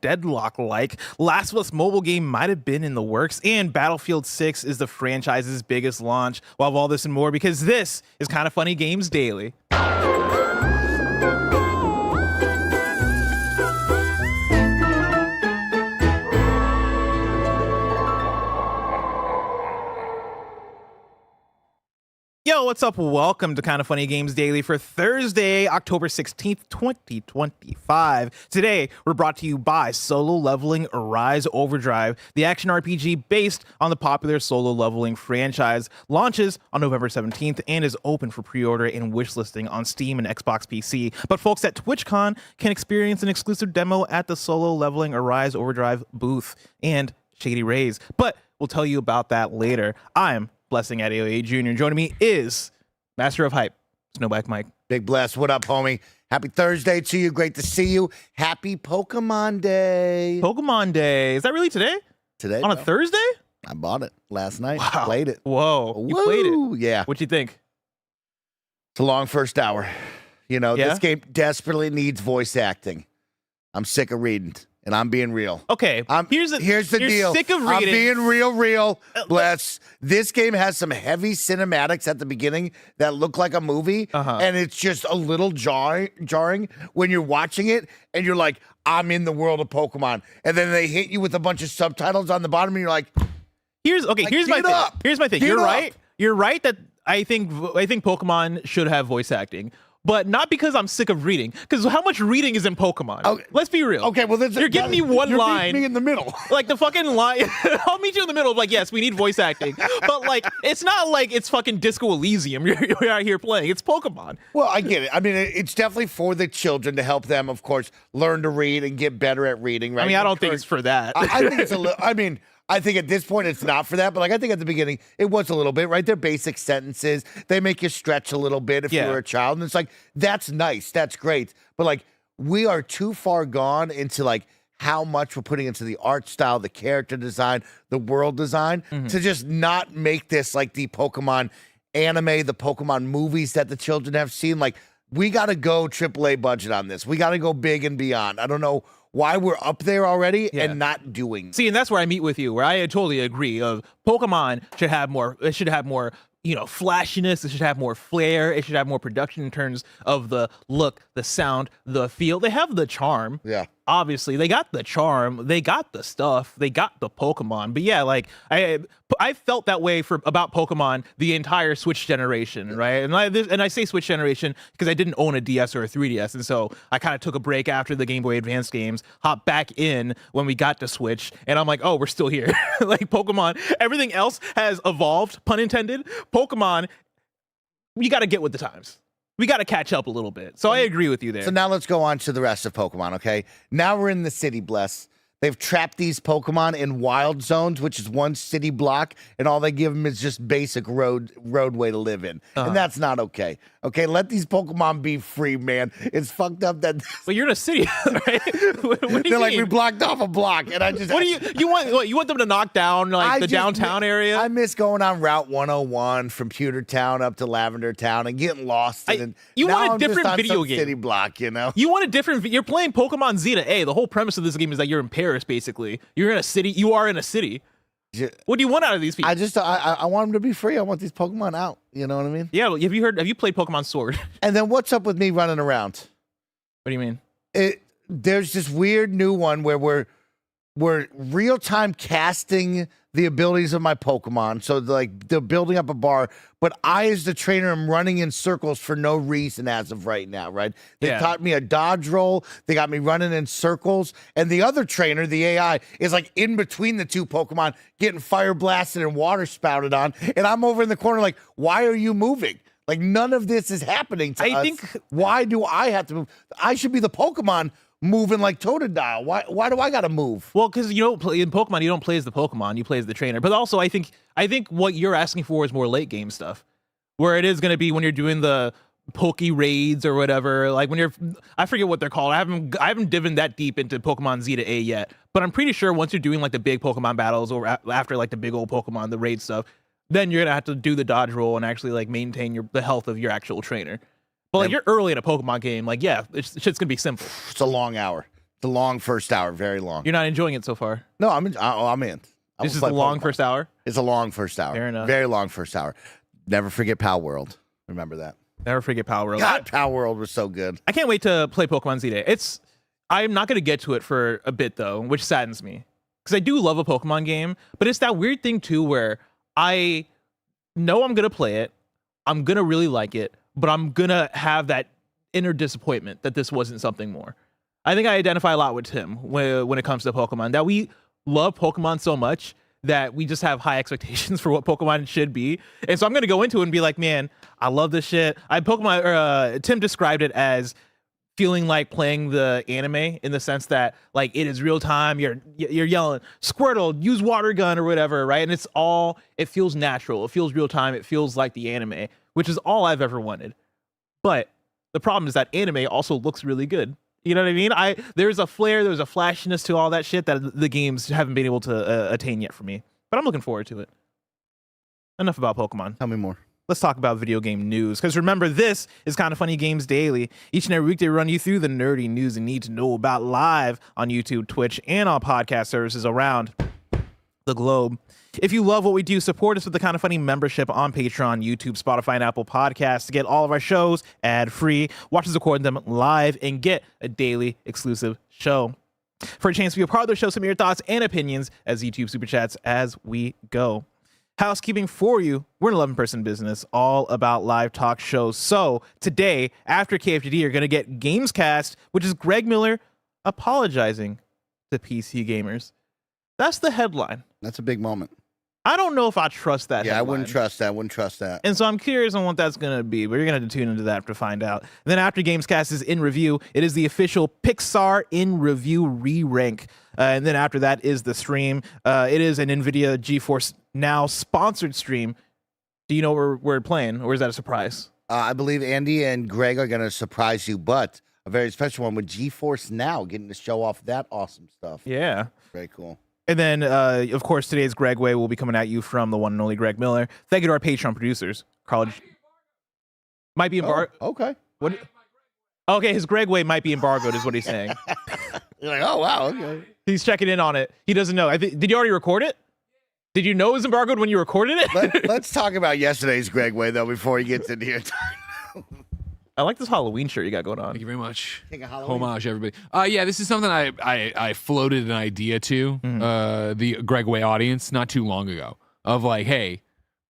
Deadlock-like. Last of Us mobile game might have been in the works, and Battlefield 6 is the franchise's biggest launch. We'll have all this and more because this is Kind of Funny Games Daily. Yo, what's up? Welcome to Kind of Funny Games Daily for Thursday, October 16th, 2025. Today, we're brought to you by Solo Leveling Arise Overdrive, the action RPG based on the popular Solo Leveling franchise. Launches on November 17th and is open for pre-order and wishlisting on Steam and Xbox PC. But folks at TwitchCon can experience an exclusive demo at the Solo Leveling Arise Overdrive booth and Shady Rays. But we'll tell you about that later. I'm Blessing at AOA Jr. Joining me is Master of Hype, Snowback Mike. Big Bless, what up, homie? Happy Thursday to you. Great to see you. Happy Pokemon Day. Pokemon Day. Is that really today? Today. On a Thursday? I bought it last night. Wow. Played it. Whoa. You played it? Yeah. What'd you think? It's a long first hour. You know, Yeah? This game desperately needs voice acting. I'm sick of reading. And I'm being real. Okay, here's the you're deal. Sick of reading. I'm being real. Bless. This game has some heavy cinematics at the beginning that look like a movie, and it's just a little jarring when you're watching it, and you're like, I'm in the world of Pokemon. And then they hit you with a bunch of subtitles on the bottom, and you're like, Here's my thing. Here's my thing. Get You're up. right. You're right that I think Pokemon should have voice acting. But not because I'm sick of reading, because how much reading is in Pokemon? Okay. Let's be real. Okay, well, you're giving me one line. You're meeting me in the middle. Like the fucking line. I'll meet you in the middle of like, yes, we need voice acting. But like, it's not like it's fucking Disco Elysium you're out here playing. It's Pokemon. Well, I get it. I mean, it's definitely for the children to help them, of course, learn to read and get better at reading, right? I mean, I don't think it's for that. I think it's a little, I think at this point it's not for that, but like I think at the beginning it was a little bit, right? They're basic sentences. They make you stretch a little bit if you're a child. And it's like, that's nice. That's great. But like, we are too far gone into like how much we're putting into the art style, the character design, the world design to just not make this like the Pokemon anime, the Pokemon movies that the children have seen. Like, we got to go AAA budget on this. We got to go big and beyond. I don't know why we're up there already and not doing. See, and that's where I meet with you, where I totally agree. Of Pokemon should have more. It should have more, flashiness. It should have more flair. It should have more production in terms of the look, the sound, the feel. They have the charm. Yeah. Obviously, they got the charm. They got the stuff. They got the Pokemon. But yeah, like I felt that way about Pokemon the entire Switch generation, right? And I say Switch generation because I didn't own a DS or a 3DS, and so I kind of took a break after the Game Boy Advance games, hopped back in when we got to Switch, and I'm like, oh, we're still here. Like Pokemon, everything else has evolved, pun intended. Pokemon, you got to get with the times. We got to catch up a little bit. So I agree with you there. So now let's go on to the rest of Pokemon, okay? Now we're in the city, Bless. They've trapped these Pokemon in wild zones, which is one city block, and all they give them is just basic roadway to live in. And that's not okay. Okay, let these Pokemon be free, man. It's fucked up that... Well, you're in a city, right? What do you They're like, mean? we blocked off a block, and I just... What do you want? What, you want them to knock down like the downtown area? I miss going on Route 101 from Pewter Town up to Lavender Town and getting lost. You now want a I'm just different on video some game. city block, you know? You want a different... You're playing Pokemon Zeta A. The whole premise of this game is that you're in Paris, basically. You're in a city. You are in a city. What do you want out of these people? I want them to be free. I want these Pokemon out. You know what I mean? Yeah. Well, have you played Pokemon Sword? And then what's up with me running around? What do you mean? There's this weird new one where we're real-time casting the abilities of my Pokemon. So like they're building up a bar, but I as the trainer am running in circles for no reason as of right now, right? They taught me a dodge roll. They got me running in circles. And the other trainer, the AI, is like in between the two Pokemon getting fire blasted and water spouted on. And I'm over in the corner like, why are you moving? Like none of this is happening to us. Why do I have to move? I should be the Pokemon moving like Totodile. Why do I gotta move? Well, because you don't play in Pokemon, you don't play as the Pokemon, you play as the trainer. But also, I think what you're asking for is more late game stuff, where it is going to be when you're doing the Poke raids or whatever. Like when I forget what they're called. I haven't dived that deep into Pokemon Zeta A yet, but I'm pretty sure once you're doing like the big Pokemon battles or after like the big old Pokemon, the raid stuff, then you're gonna have to do the dodge roll and actually like maintain the health of your actual trainer. But like you're early in a Pokemon game, like shit's gonna be simple. It's a long hour. The long first hour, very long. You're not enjoying it so far. No, I'm in. I'm in. This is the long first hour? It's a long first hour. Fair enough. Very long first hour. Never forget Pal World. Remember that. Never forget Power World. God, Pal World was so good. I can't wait to play Pokemon Z-Day. I'm not going to get to it for a bit, though, which saddens me. Because I do love a Pokemon game, but it's that weird thing, too, where I know I'm going to play it, I'm going to really like it, but I'm going to have that inner disappointment that this wasn't something more. I think I identify a lot with Tim when it comes to Pokemon, that we love Pokemon so much that we just have high expectations for what Pokemon should be. And so I'm going to go into it and be like, man, I love this shit. Tim described it as feeling like playing the anime in the sense that like it is real time. You're yelling Squirtle, use water gun or whatever, right? And it feels natural. It feels real time. It feels like the anime, which is all I've ever wanted. But the problem is that anime also looks really good. You know what I mean? There's a flair, there's a flashiness to all that shit that the games haven't been able to attain yet for me. But I'm looking forward to it. Enough about Pokemon. Tell me more. Let's talk about video game news. Because remember, this is Kinda Funny Games Daily. Each and every week, they run you through the nerdy news you need to know about live on YouTube, Twitch, and on podcast services around the globe. If you love what we do, support us with the Kinda Funny membership on Patreon, YouTube, Spotify, and Apple Podcasts to get all of our shows ad-free, watch us record them live, and get a daily exclusive show. For a chance to be a part of the show, submit your thoughts and opinions as YouTube Super Chats as we go. Housekeeping for you. We're an 11-person business, all about live talk shows. So today, after KFGD, you're going to get Gamescast, which is Greg Miller apologizing to PC gamers. That's the headline. That's a big moment. I don't know if I trust that. Yeah, headline. I wouldn't trust that. And so I'm curious on what that's going to be, but you're going to have to tune into that to find out. And then after Gamescast is in review, it is the official Pixar in review RERANK. And then after that is the stream. It is an NVIDIA GeForce Now sponsored stream. Do you know where we're playing, or is that a surprise? I believe Andy and Greg are going to surprise you, but a very special one with GeForce Now, getting to show off that awesome stuff. Yeah. Very cool. And then, of course, today's Greg Way will be coming at you from the one and only Greg Miller. Thank you to our Patreon producers. Might be embargoed. Oh, okay. What? Okay, his Greg Way might be embargoed, is what he's saying. You're like, oh, wow, okay. He's checking in on it. He doesn't know. Did you already record it? Did you know it was embargoed when you recorded it? Let's talk about yesterday's Greg Way, though, before he gets in here. I like this Halloween shirt you got going on. Thank you very much. King of Halloween. Homage, everybody. Yeah, this is something I floated an idea to the Greg Way audience not too long ago. Of like, hey,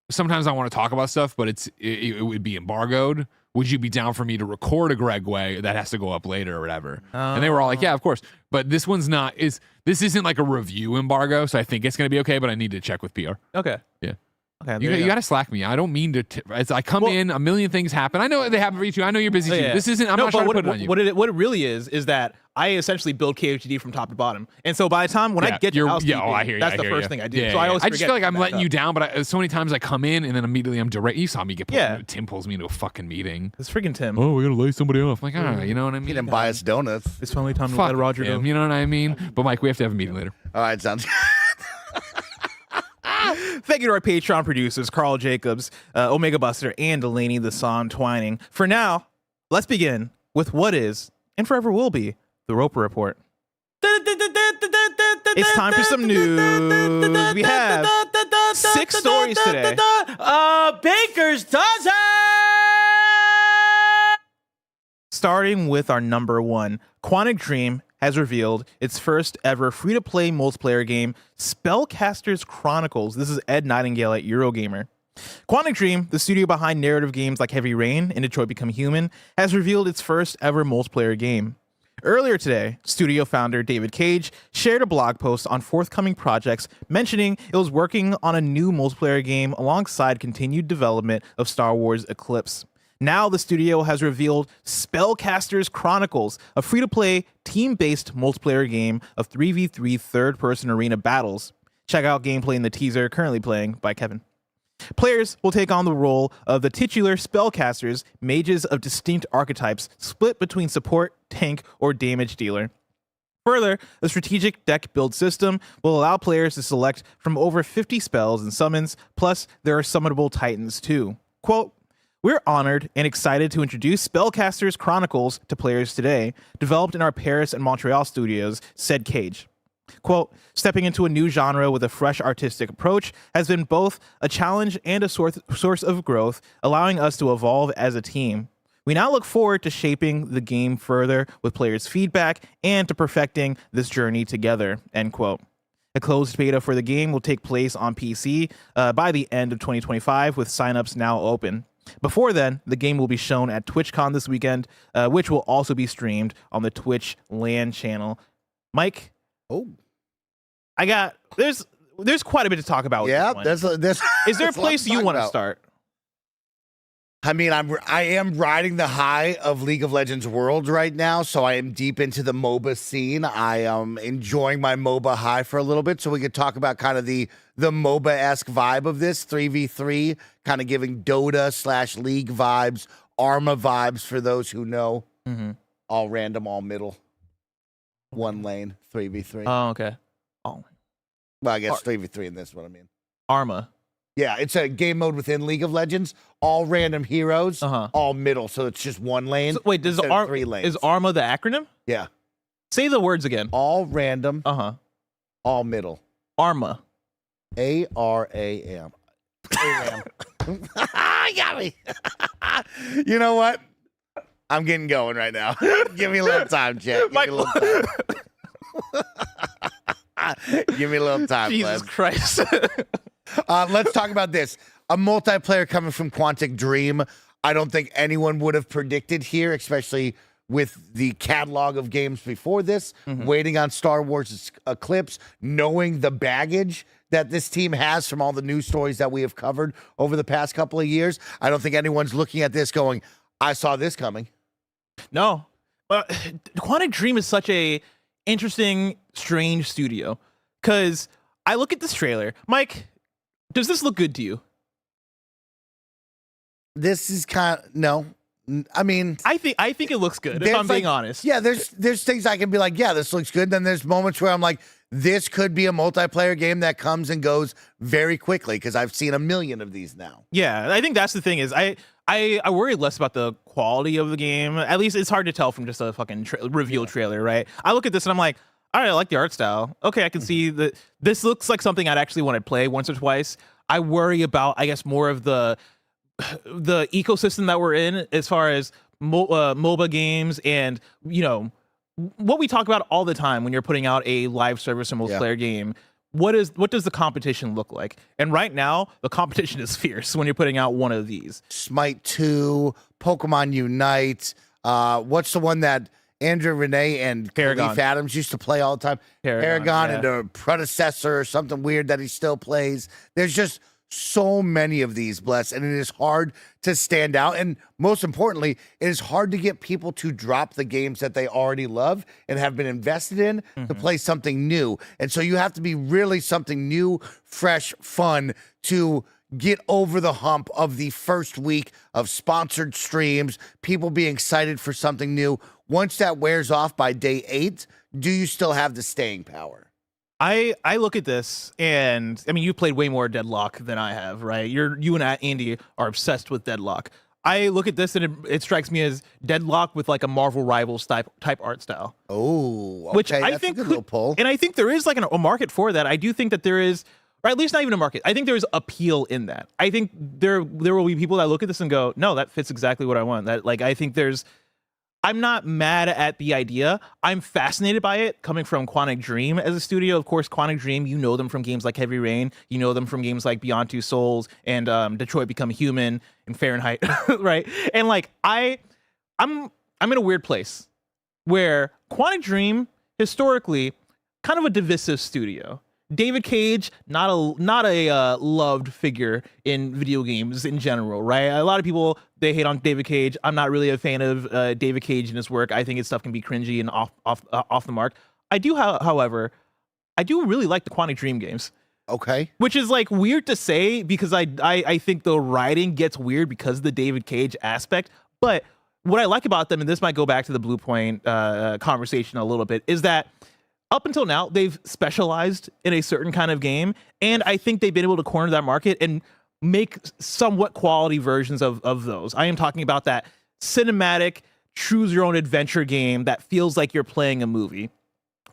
sometimes I want to talk about stuff, but it would be embargoed. Would you be down for me to record a Greg Way that has to go up later or whatever? And they were all like, yeah, of course. But this one's not. This isn't like a review embargo, so I think it's going to be okay. But I need to check with PR. Okay. Yeah. Okay, you got to slack me. I don't mean to. I come in, a million things happen. I know they happen for you too. I know you're busy too. Yeah. This isn't. I'm not trying to put it on you. What it really is that I essentially build KFGD from top to bottom, and so by the time when I get to Housekeeping, I hear you. that's the first thing I do. So I just feel like I'm letting you down, but so many times I come in and then immediately I'm direct. You saw me get pulled. Tim pulls me into a fucking meeting. It's freaking Tim. Oh, we gotta lay somebody off. I'm like, you know what I mean? He didn't buy us donuts. It's finally time to Fuck let Roger him, go. you know what I mean? But Mike, we have to have a meeting later. All right, sounds good. Thank you to our Patreon producers, Carl Jacobs, Omega Buster, and Delaney the Song Twining. For now, let's begin with what is, and forever will be, the Roper Report. It's time for some news. We have 6 stories today. Baker's dozen! Starting with our number 1, Quantic Dream has revealed its first ever free-to-play multiplayer game, Spellcasters Chronicles. This is Ed Nightingale at Eurogamer. Quantic Dream, the studio behind narrative games like Heavy Rain and Detroit Become Human, has revealed its first ever multiplayer game. Earlier today, studio founder David Cage shared a blog post on forthcoming projects mentioning it was working on a new multiplayer game alongside continued development of Star Wars Eclipse. Now the studio has revealed Spellcasters Chronicles, a free-to-play, team-based multiplayer game of 3v3 third-person arena battles. Check out gameplay in the teaser currently playing by Kevin. Players will take on the role of the titular spellcasters, mages of distinct archetypes, split between support, tank, or damage dealer. Further, the strategic deck build system will allow players to select from over 50 spells and summons, plus there are summonable titans too. Quote, We're honored and excited to introduce Spellcasters Chronicles to players today, developed in our Paris and Montreal studios, said Cage. Quote, stepping into a new genre with a fresh artistic approach has been both a challenge and a source of growth, allowing us to evolve as a team. We now look forward to shaping the game further with players' feedback and to perfecting this journey together, end quote. A closed beta for the game will take place on PC by the end of 2025, with signups now open. Before then, the game will be shown at TwitchCon this weekend, which will also be streamed on the Twitch LAN channel. Mike? Oh. There's quite a bit to talk about with Yeah, this one. Is there a place you want to start? I mean, I am riding the high of League of Legends Worlds right now, so I am deep into the MOBA scene. I am enjoying my MOBA high for a little bit, so we could talk about kind of the MOBA-esque vibe of this, 3v3, kind of giving Dota/League vibes, Arma vibes for those who know. Mm-hmm. All random, all middle. One lane, 3v3. Oh, okay. Oh. Well, I guess 3v3 in this, what I mean. Arma. Yeah, it's a game mode within League of Legends. All random heroes, all middle, so it's just one lane. So, wait, instead of 3 lanes. is Arma the acronym? Yeah. Say the words again. All random, all middle. Arma. ARAM. ARAM. Got me. You know what? I'm getting going right now. Give me a little time, Chet. Give me a little time. Give me a little time, Jesus Christ. Let's talk about this. A multiplayer coming from Quantic Dream. I don't think anyone would have predicted here, especially with the catalog of games before this, waiting on Star Wars Eclipse, knowing the baggage that this team has from all the news stories that we have covered over the past couple of years. I don't think anyone's looking at this going, I saw this coming. No. Quantic Dream is such a interesting, strange studio, because I look at this trailer. Mike, does this look good to you? This is kind of, no. I mean, I think it looks good, if I'm being honest. Yeah, there's things I can be like, yeah, this looks good. Then there's moments where I'm like, this could be a multiplayer game that comes and goes very quickly, because I've seen a million of these now. Yeah, I think that's the thing is I worry less about the quality of the game. At least it's hard to tell from just a fucking reveal trailer, right? I look at this and I'm like, all right, I like the art style. Okay, I can see that this looks like something I'd actually want to play once or twice. I worry about, I guess, more of the ecosystem that we're in as far as MOBA games and, you know, what we talk about all the time when you're putting out a live service or multiplayer game. What does the competition look like? And right now, the competition is fierce when you're putting out one of these. Smite 2, Pokemon Unite. What's the one that Andrew Renee and Leaf Adams used to play all the time? Paragon and a predecessor or something weird that he still plays. There's just so many of these, Bless, and it is hard to stand out. And most importantly, it is hard to get people to drop the games that they already love and have been invested in to play something new. And so you have to be really something new, fresh, fun to get over the hump of the first week of sponsored streams, people being excited for something new. Once that wears off by day 8, do you still have the staying power? I look at this, and I mean, you played way more Deadlock than I have, right? You and Andy are obsessed with Deadlock. I look at this, and it strikes me as Deadlock with like a Marvel Rivals type art style. Oh, okay. Which I That's think a good little pull. And I think there is like a market for that. I do think that there is, or at least not even a market. I think there's appeal in that. I think there will be people that look at this and go, no, that fits exactly what I want. That, like, I think I'm not mad at the idea. I'm fascinated by it coming from Quantic Dream as a studio. Of course, Quantic Dream, you know them from games like Heavy Rain. You know them from games like Beyond Two Souls and Detroit Become Human and Fahrenheit, right? And like I'm in a weird place where Quantic Dream, historically, kind of a divisive studio. David Cage, not a loved figure in video games in general, right? A lot of people, they hate on David Cage. I'm not really a fan of David Cage and his work. I think his stuff can be cringy and off the mark. I do, however, I do really like the Quantic Dream games. Okay. Which is like weird to say because I think the writing gets weird because of the David Cage aspect. But what I like about them, and this might go back to the Blue Point conversation a little bit, is that up until now, they've specialized in a certain kind of game, and I think they've been able to corner that market. And make somewhat quality versions of those. I am talking about that cinematic, choose your own adventure game that feels like you're playing a movie.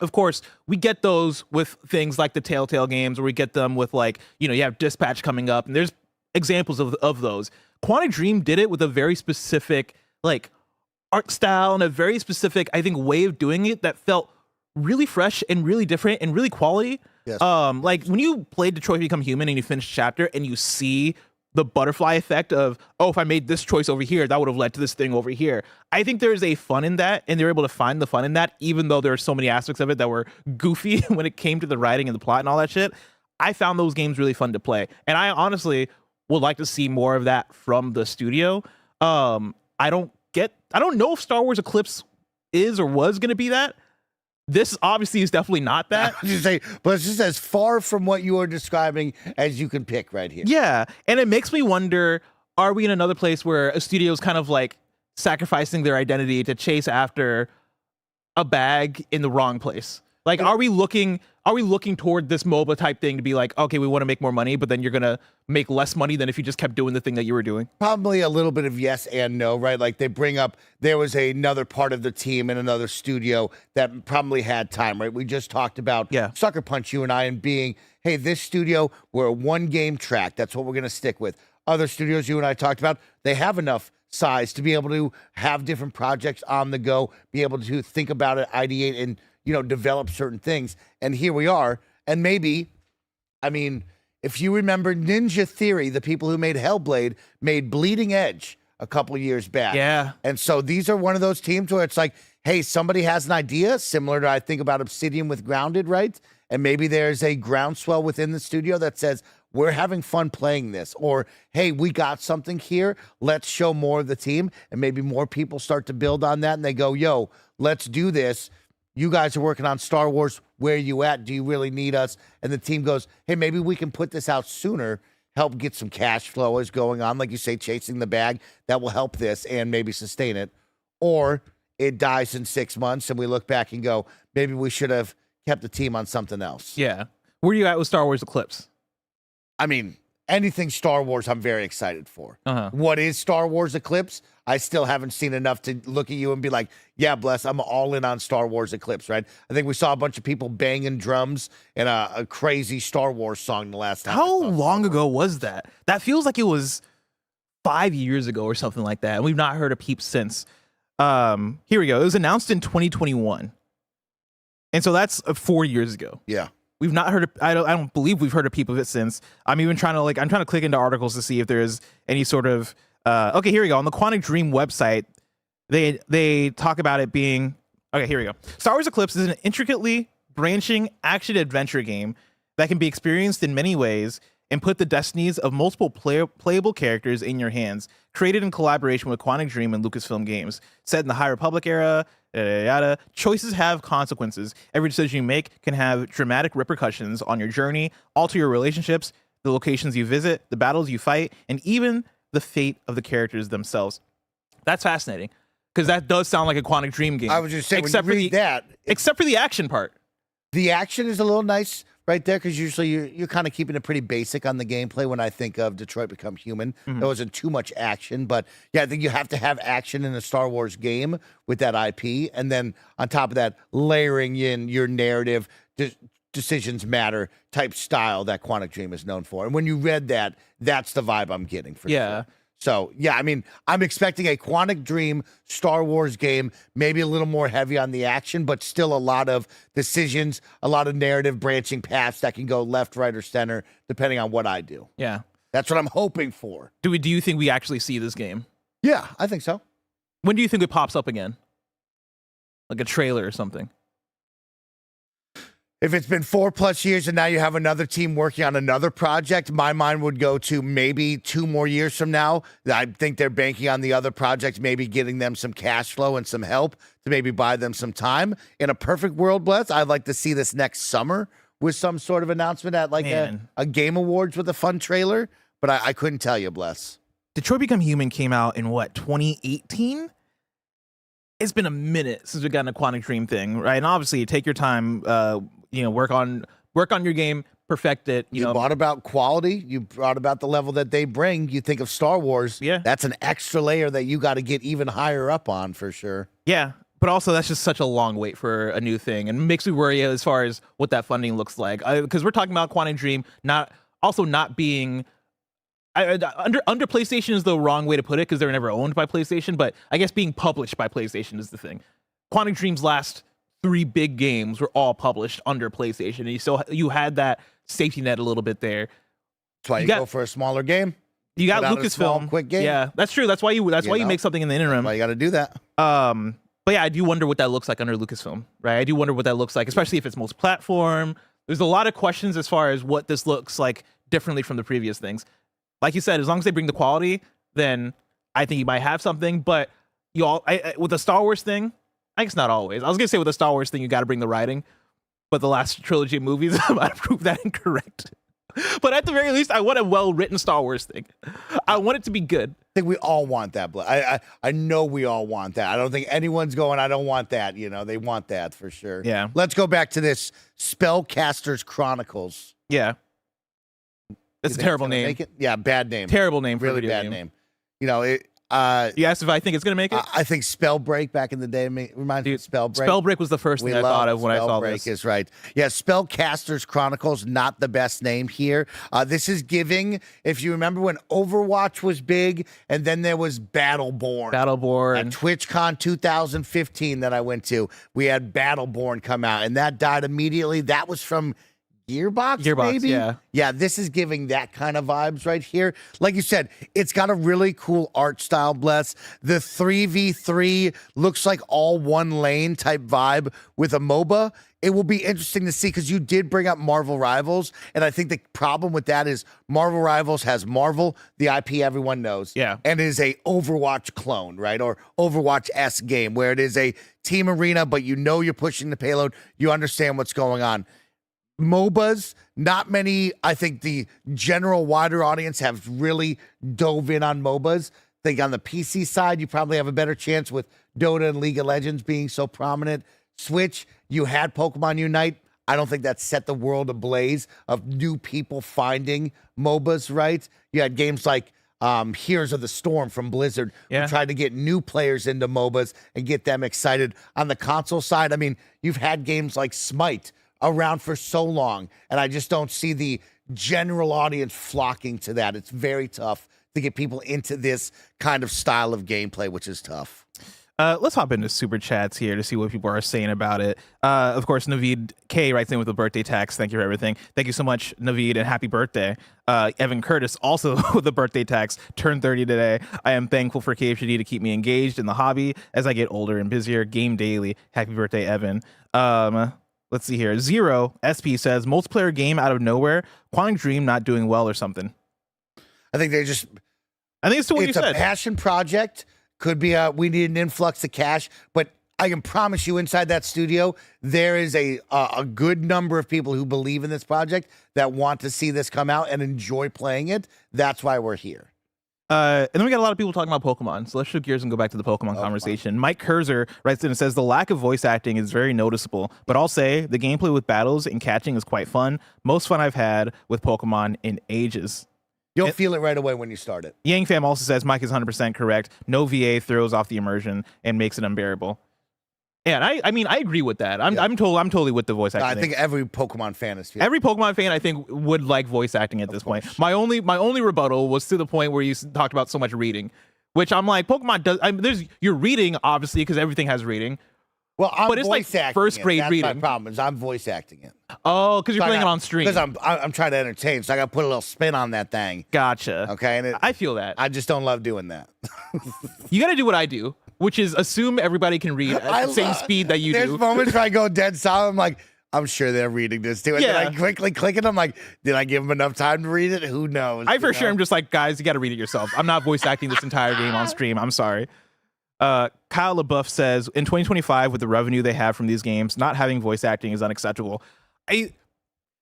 Of course, we get those with things like the Telltale games, or we get them with like, you have Dispatch coming up, and there's examples of those. Quantic Dream did it with a very specific like art style and a very specific, I think, way of doing it that felt really fresh and really different and really quality. Yes. Like when you played Detroit Become Human and you finish a chapter and you see the butterfly effect of, oh, if I made this choice over here, that would have led to this thing over here. I think there's a fun in that, and they're able to find the fun in that, even though there are so many aspects of it that were goofy when it came to the writing and the plot and all that shit. I found those games really fun to play, and I honestly would like to see more of that from the studio. I don't know if Star Wars Eclipse is or was going to be that. This obviously is definitely not that. I was just say, but it's just as far from what you are describing as you can pick right here. Yeah, and it makes me wonder, are we in another place where a studio is kind of like sacrificing their identity to chase after a bag in the wrong place? Like, are we looking toward this MOBA type thing to be like, okay, we want to make more money, but then you're going to make less money than if you just kept doing the thing that you were doing? Probably a little bit of yes and no, right? Like they bring up, there was another part of the team in another studio that probably had time, right? We just talked about Sucker Punch, you and I, and being, hey, this studio, we're a one game track. That's what we're going to stick with. Other studios you and I talked about, they have enough size to be able to have different projects on the go, be able to think about it, ideate, and develop certain things. And here we are. And maybe, I mean, if you remember Ninja Theory, the people who made Hellblade made Bleeding Edge a couple years back. Yeah. And so these are one of those teams where it's like, hey, somebody has an idea similar to, I think about Obsidian with Grounded, right? And maybe there's a groundswell within the studio that says, we're having fun playing this. Or, hey, we got something here. Let's show more of the team. And maybe more people start to build on that. And they go, yo, let's do this. You guys are working on Star Wars. Where are you at? Do you really need us? And the team goes, hey, maybe we can put this out sooner, help get some cash flow is going on. Like you say, chasing the bag, that will help this and maybe sustain it. Or it dies in 6 months and we look back and go, maybe we should have kept the team on something else. Yeah. Where are you at with Star Wars Eclipse? I mean, anything Star Wars, I'm very excited for. Uh-huh. What is Star Wars Eclipse? I still haven't seen enough to look at you and be like, yeah, bless, I'm all in on Star Wars Eclipse, right? I think we saw a bunch of people banging drums in a crazy Star Wars song the last time. How long ago was that? That feels like it was 5 years ago or something like that. And we've not heard a peep since. Here we go. It was announced in 2021. And so that's 4 years ago. Yeah. We've not heard. I don't believe we've heard a peep of it since. I'm even trying to click into articles to see if there's any sort of. Okay, here we go. On the Quantic Dream website, they talk about it being. Okay, here we go. Star Wars Eclipse is an intricately branching action adventure game that can be experienced in many ways and put the destinies of multiple playable characters in your hands. Created in collaboration with Quantic Dream and Lucasfilm Games, set in the High Republic era. Yada, yada. Choices have consequences. Every decision you make can have dramatic repercussions on your journey, alter your relationships, the locations you visit, the battles you fight, and even the fate of the characters themselves. That's fascinating because that does sound like a Quantic Dream game. I was just saying, except when you read that, except for the action part. The action is a little nice right there because usually you're kind of keeping it pretty basic on the gameplay. When I think of Detroit Become Human, there wasn't too much action, but yeah, I think you have to have action in a Star Wars game with that IP, and then on top of that, layering in your narrative, decisions matter type style that Quantic Dream is known for. And when you read that, that's the vibe I'm getting for sure. So, yeah, I mean, I'm expecting a Quantic Dream Star Wars game, maybe a little more heavy on the action, but still a lot of decisions, a lot of narrative branching paths that can go left, right, or center, depending on what I do. Yeah. That's what I'm hoping for. Do you think we actually see this game? Yeah, I think so. When do you think it pops up again? Like a trailer or something? If it's been 4+ years and now you have another team working on another project, my mind would go to maybe 2 more years from now. I think they're banking on the other project, maybe getting them some cash flow and some help to maybe buy them some time. In a perfect world, Bless, I'd like to see this next summer with some sort of announcement at like a Game Awards with a fun trailer. But I couldn't tell you, Bless. Detroit Become Human came out in what, 2018? It's been a minute since we've gotten a Quantic Dream thing, right? And obviously, take your time. Work on your game, perfect it. You brought about quality. You brought about the level that they bring. You think of Star Wars. Yeah. That's an extra layer that you got to get even higher up on for sure. Yeah. But also, that's just such a long wait for a new thing, and makes me worry as far as what that funding looks like. Because we're talking about Quantic Dream not being under PlayStation is the wrong way to put it, because they're never owned by PlayStation. But I guess being published by PlayStation is the thing. Quantic Dream's last 3 big games were all published under PlayStation, and you had that safety net a little bit there. That's why you go for a smaller game. You got Put out a small, Lucasfilm, quick game. Yeah, that's true. That's why you make something in the interim. Why you got to do that? But yeah, I do wonder what that looks like under Lucasfilm, right? I do wonder what that looks like, especially if it's multi-platform. There's a lot of questions as far as what this looks like differently from the previous things. Like you said, as long as they bring the quality, then I think you might have something. But with the Star Wars thing, I guess not always. I was gonna say with the Star Wars thing, you got to bring the writing, but the last trilogy of movies might have proved that incorrect. But at the very least, I want a well-written Star Wars thing. I want it to be good. I think we all want that. I know we all want that. I don't think anyone's going, I don't want that. They want that for sure. Yeah. Let's go back to this Spellcasters Chronicles. Yeah. That's a terrible name. Yeah, bad name. Terrible name. Really for bad game. name. You asked if I think it's going to make it? I think Spellbreak back in the day reminds me of Spellbreak. Spellbreak was the first thing I thought of when I saw this. Spellbreak is right. Yeah, Spellcasters Chronicles, not the best name here. This is giving, if you remember when Overwatch was big, and then there was Battleborn. At TwitchCon 2015 that I went to, we had Battleborn come out, and that died immediately. That was from Gearbox, maybe? Yeah. Yeah, this is giving that kind of vibes right here. Like you said, it's got a really cool art style, Bless. The 3v3 looks like all one lane type vibe with a MOBA. It will be interesting to see, because you did bring up Marvel Rivals, and I think the problem with that is Marvel Rivals has Marvel, the IP everyone knows, and is a Overwatch clone, right? Or Overwatch-esque game, where it is a team arena, but you're pushing the payload, you understand what's going on. MOBAs, not many, I think the general wider audience have really dove in on MOBAs. I think on the PC side, you probably have a better chance with Dota and League of Legends being so prominent. Switch, you had Pokemon Unite. I don't think that set the world ablaze of new people finding MOBAs, right? You had games like Heroes of the Storm from Blizzard, who tried to get new players into MOBAs and get them excited. On the console side, I mean, you've had games like Smite around for so long, and I just don't see the general audience flocking to that. It's very tough to get people into this kind of style of gameplay, which is tough. Let's hop into super chats here to see what people are saying about it. Of course, Naveed K writes in with a birthday text. Thank you for everything. Thank you so much, Naveed, and happy birthday. Evan Curtis also with a birthday text. Turned 30 today. I am thankful for KFGD to keep me engaged in the hobby as I get older and busier. Game daily. Happy birthday, Evan. Let's see here. Zero SP says multiplayer game out of nowhere. Quantic Dream not doing well or something. I think I think it's what you said. It's a passion project. Could be we need an influx of cash, but I can promise you inside that studio, there is a good number of people who believe in this project that want to see this come out and enjoy playing it. That's why we're here. And then we got a lot of people talking about Pokemon. So let's shift gears and go back to the Pokemon conversation. Mike Kurzer writes in and says, the lack of voice acting is very noticeable, but I'll say the gameplay with battles and catching is quite fun. Most fun I've had with Pokemon in ages. You'll feel it right away when you start it. Yang Fam also says, Mike is 100% correct. No VA throws off the immersion and makes it unbearable. Yeah, and I mean, I agree with that. I'm totally with the voice acting. I think every Pokemon fan is feeling. Every Pokemon fan, I think, would like voice acting at this point. My only rebuttal was to the point where you talked about so much reading, which I'm like, Pokemon does. You're reading obviously because everything has reading. Well, but it's like first grade reading. That's my problem is I'm voice acting it. Oh, because you're playing it on stream. Because I'm trying to entertain, so I got to put a little spin on that thing. Gotcha. Okay, and I feel that. I just don't love doing that. You got to do what I do, which is assume everybody can read at the same speed that you do. There's moments where I go dead silent. I'm like, I'm sure they're reading this too. And then I quickly click it. I'm like, did I give them enough time to read it? Who knows? I for sure am just like, guys, you got to read it yourself. I'm not voice acting this entire game on stream. I'm sorry. Kyle LaBeouf says, in 2025, with the revenue they have from these games, not having voice acting is unacceptable.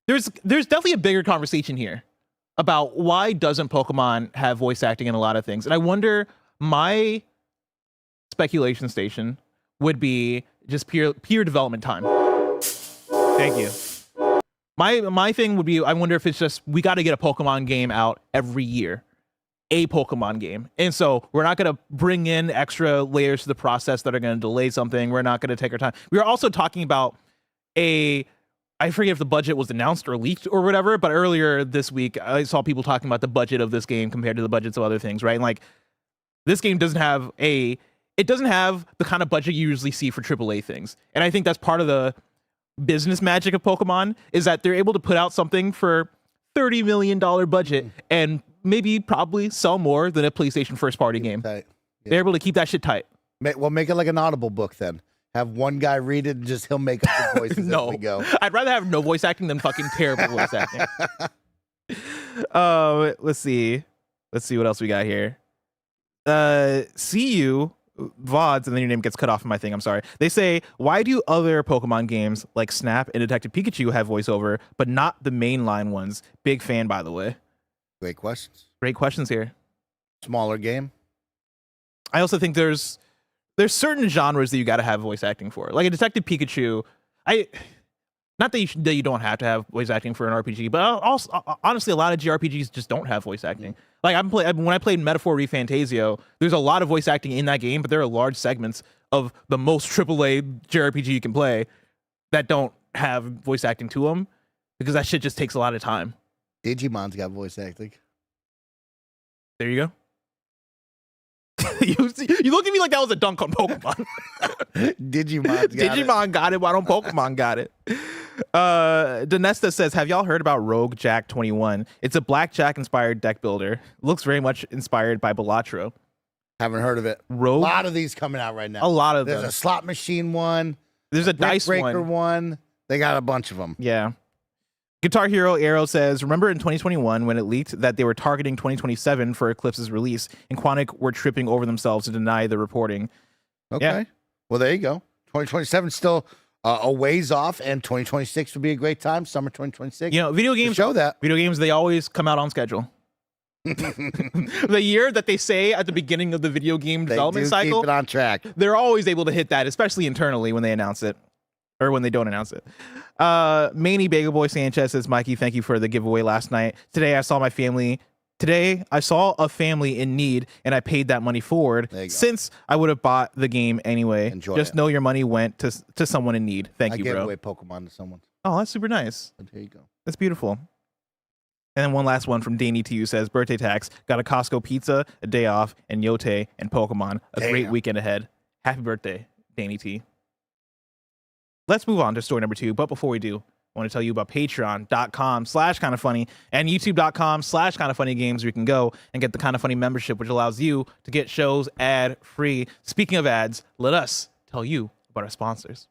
There's definitely a bigger conversation here about why doesn't Pokemon have voice acting in a lot of things. And I wonder, my speculation station would be just pure development time. Thank you. My thing would be, I wonder if it's just we got to get a Pokemon game out every year, a Pokemon game, and so we're not going to bring in extra layers to the process that are going to delay something. We're not going to take our time. We were also talking about I forget if the budget was announced or leaked or whatever, but earlier this week I saw people talking about the budget of this game compared to the budgets of other things, right? And like this game doesn't have the kind of budget you usually see for AAA things, and I think that's part of the business magic of Pokemon is that they're able to put out something for $30 million budget and maybe probably sell more than a PlayStation first party game. Tight. Yeah. They're able to keep that shit tight. Well, make it like an Audible book then. Have one guy read it and just he'll make up the voices No, as we go. I'd rather have no voice acting than fucking terrible voice acting. Let's see what else we got here. See you. VODs, and then your name gets cut off in my thing. I'm sorry. They say, why do other Pokemon games like Snap and Detective Pikachu have voiceover, but not the mainline ones? Big fan, by the way. Great questions. Great questions here. Smaller game. I also think there's certain genres that you got to have voice acting for, like a Detective Pikachu. Not that you don't have to have voice acting for an RPG, but also honestly, a lot of JRPGs just don't have voice acting. Like when I played Metaphor ReFantasio, there's a lot of voice acting in that game, but there are large segments of the most AAA JRPG you can play that don't have voice acting to them because that shit just takes a lot of time. Digimon's got voice acting. There you go. You looked at me like that was a dunk on Pokemon. Digimon got it. Why don't Pokemon got it? Donesta says, have y'all heard about Rogue Jack 21? It's a blackjack inspired deck builder. Looks very much inspired by Balatro. Haven't heard of it. Rogue? A lot of these coming out right now. A lot of them. There's a slot machine one. There's a dice breaker one. They got a bunch of them. Yeah. Guitar Hero Arrow says, remember in 2021 when it leaked that they were targeting 2027 for Eclipse's release, and Quantic were tripping over themselves to deny the reporting. Okay. Yeah. Well, there you go. 2027 still a ways off, and 2026 would be a great time. Summer 2026. You know, video games show that. Video games, they always come out on schedule. The year that they say at the beginning of the video game development cycle, keep it on track. They're always able to hit that, especially internally when they announce it. Or when they don't announce it. Manny Bagel Boy Sanchez says, Mikey, thank you for the giveaway last night. Today I saw a family in need, and I paid that money forward since I would have bought the game anyway. Just know your money went to someone in need. Thank you, bro. I gave away Pokemon to someone. Oh, that's super nice. There you go. That's beautiful. And then one last one from Danny to you says, birthday tax, got a Costco pizza, a day off, and Yote and Pokemon. Great weekend ahead. Happy birthday, Danny T. Let's move on to story number 2. But before we do, I want to tell you about patreon.com/kindafunny and youtube.com/kindafunnygames, where you can go and get the Kinda Funny membership, which allows you to get shows ad-free. Speaking of ads, let us tell you about our sponsors.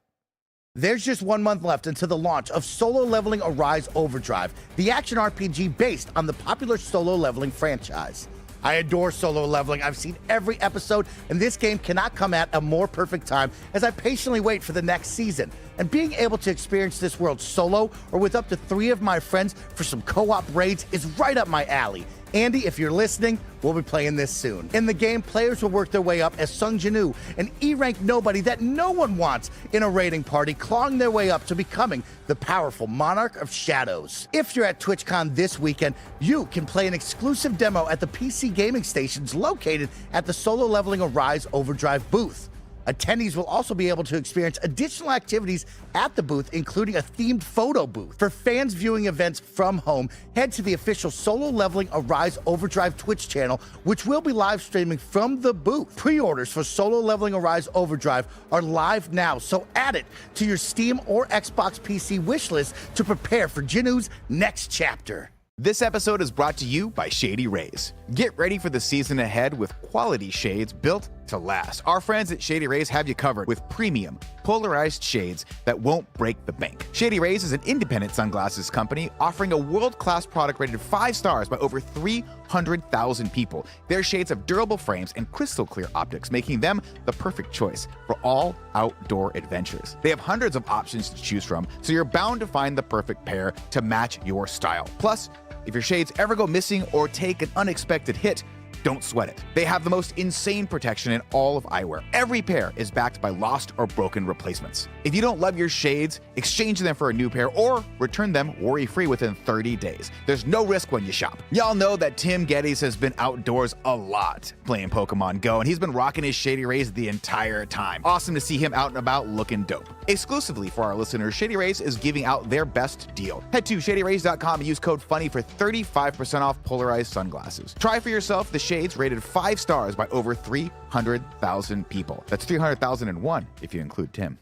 There's just 1 month left until the launch of Solo Leveling Arise Overdrive, the action RPG based on the popular Solo Leveling franchise. I adore Solo Leveling. I've seen every episode, and this game cannot come at a more perfect time as I patiently wait for the next season. And being able to experience this world solo or with up to 3 of my friends for some co-op raids is right up my alley. Andy, if you're listening, we'll be playing this soon. In the game, players will work their way up as Sung Jinu, an E-rank nobody that no one wants in a raiding party, clawing their way up to becoming the powerful Monarch of Shadows. If you're at TwitchCon this weekend, you can play an exclusive demo at the PC gaming stations located at the Solo Leveling Arise Overdrive booth. Attendees will also be able to experience additional activities at the booth, including a themed photo booth. For fans viewing events from home, head to the official Solo Leveling Arise Overdrive Twitch channel, which will be live streaming from the booth. Pre-orders for Solo Leveling Arise Overdrive are live now, so add it to your Steam or Xbox PC wishlist to prepare for Jinu's next chapter. This episode is brought to you by Shady Rays. Get ready for the season ahead with quality shades built to last. Our friends at Shady Rays have you covered with premium, polarized shades that won't break the bank. Shady Rays is an independent sunglasses company offering a world-class product rated 5 stars by over 300,000 people. Their shades have durable frames and crystal clear optics, making them the perfect choice for all outdoor adventures. They have hundreds of options to choose from, so you're bound to find the perfect pair to match your style. Plus, if your shades ever go missing or take an unexpected hit, Don't sweat it. They have the most insane protection in all of eyewear. Every pair is backed by lost or broken replacements. If you don't love your shades, exchange them for a new pair or return them worry-free within 30 days. There's no risk when you shop. Y'all know that Tim Geddes has been outdoors a lot playing Pokemon Go, and he's been rocking his Shady Rays the entire time. Awesome to see him out and about looking dope. Exclusively for our listeners, Shady Rays is giving out their best deal. Head to shadyrays.com and use code FUNNY for 35% off polarized sunglasses. Try for yourself the shades rated 5 stars by over 300,000 people. That's 300,001 if you include Tim.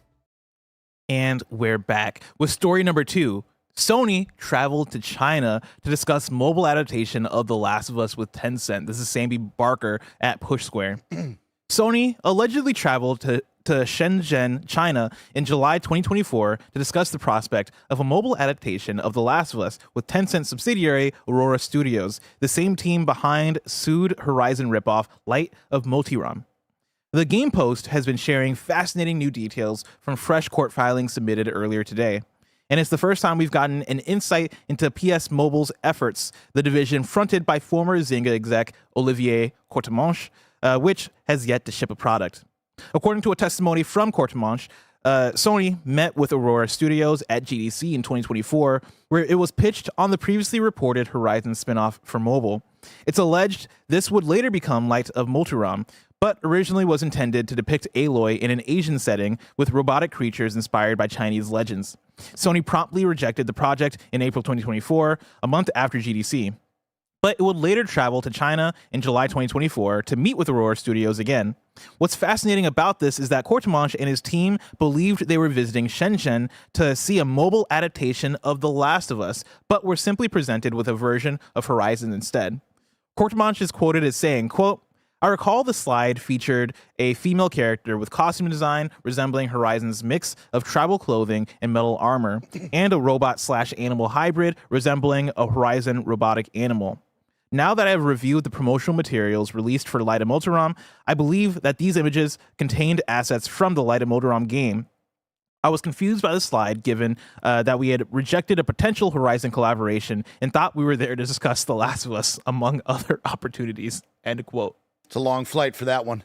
And we're back with story number 2. Sony traveled to China to discuss mobile adaptation of The Last of Us with Tencent. This is Sammy Barker at Push Square. Sony allegedly traveled to Shenzhen, China in July 2024 to discuss the prospect of a mobile adaptation of The Last of Us with Tencent subsidiary Aurora Studios, the same team behind sued Horizon ripoff Light of Motiram. The Game Post has been sharing fascinating new details from fresh court filings submitted earlier today. And it's the first time we've gotten an insight into PS Mobile's efforts, the division fronted by former Zynga exec Olivier Courtemanche, which has yet to ship a product. According to a testimony from Courtemanche, Sony met with Aurora Studios at GDC in 2024, where it was pitched on the previously reported Horizon spinoff for mobile. It's alleged this would later become Light of Motiram, but originally was intended to depict Aloy in an Asian setting with robotic creatures inspired by Chinese legends. Sony promptly rejected the project in April 2024, a month after GDC. But it would later travel to China in July 2024 to meet with Aurora Studios again. What's fascinating about this is that Courtemanche and his team believed they were visiting Shenzhen to see a mobile adaptation of The Last of Us, but were simply presented with a version of Horizon instead. Courtemanche is quoted as saying, quote, "I recall the slide featured a female character with costume design resembling Horizon's mix of tribal clothing and metal armor, and a robot/animal hybrid resembling a Horizon robotic animal. Now that I have reviewed the promotional materials released for Light of Motiram, I believe that these images contained assets from the Light of Motiram game. I was confused by the slide given that we had rejected a potential Horizon collaboration and thought we were there to discuss The Last of Us among other opportunities." End quote. It's a long flight for that one.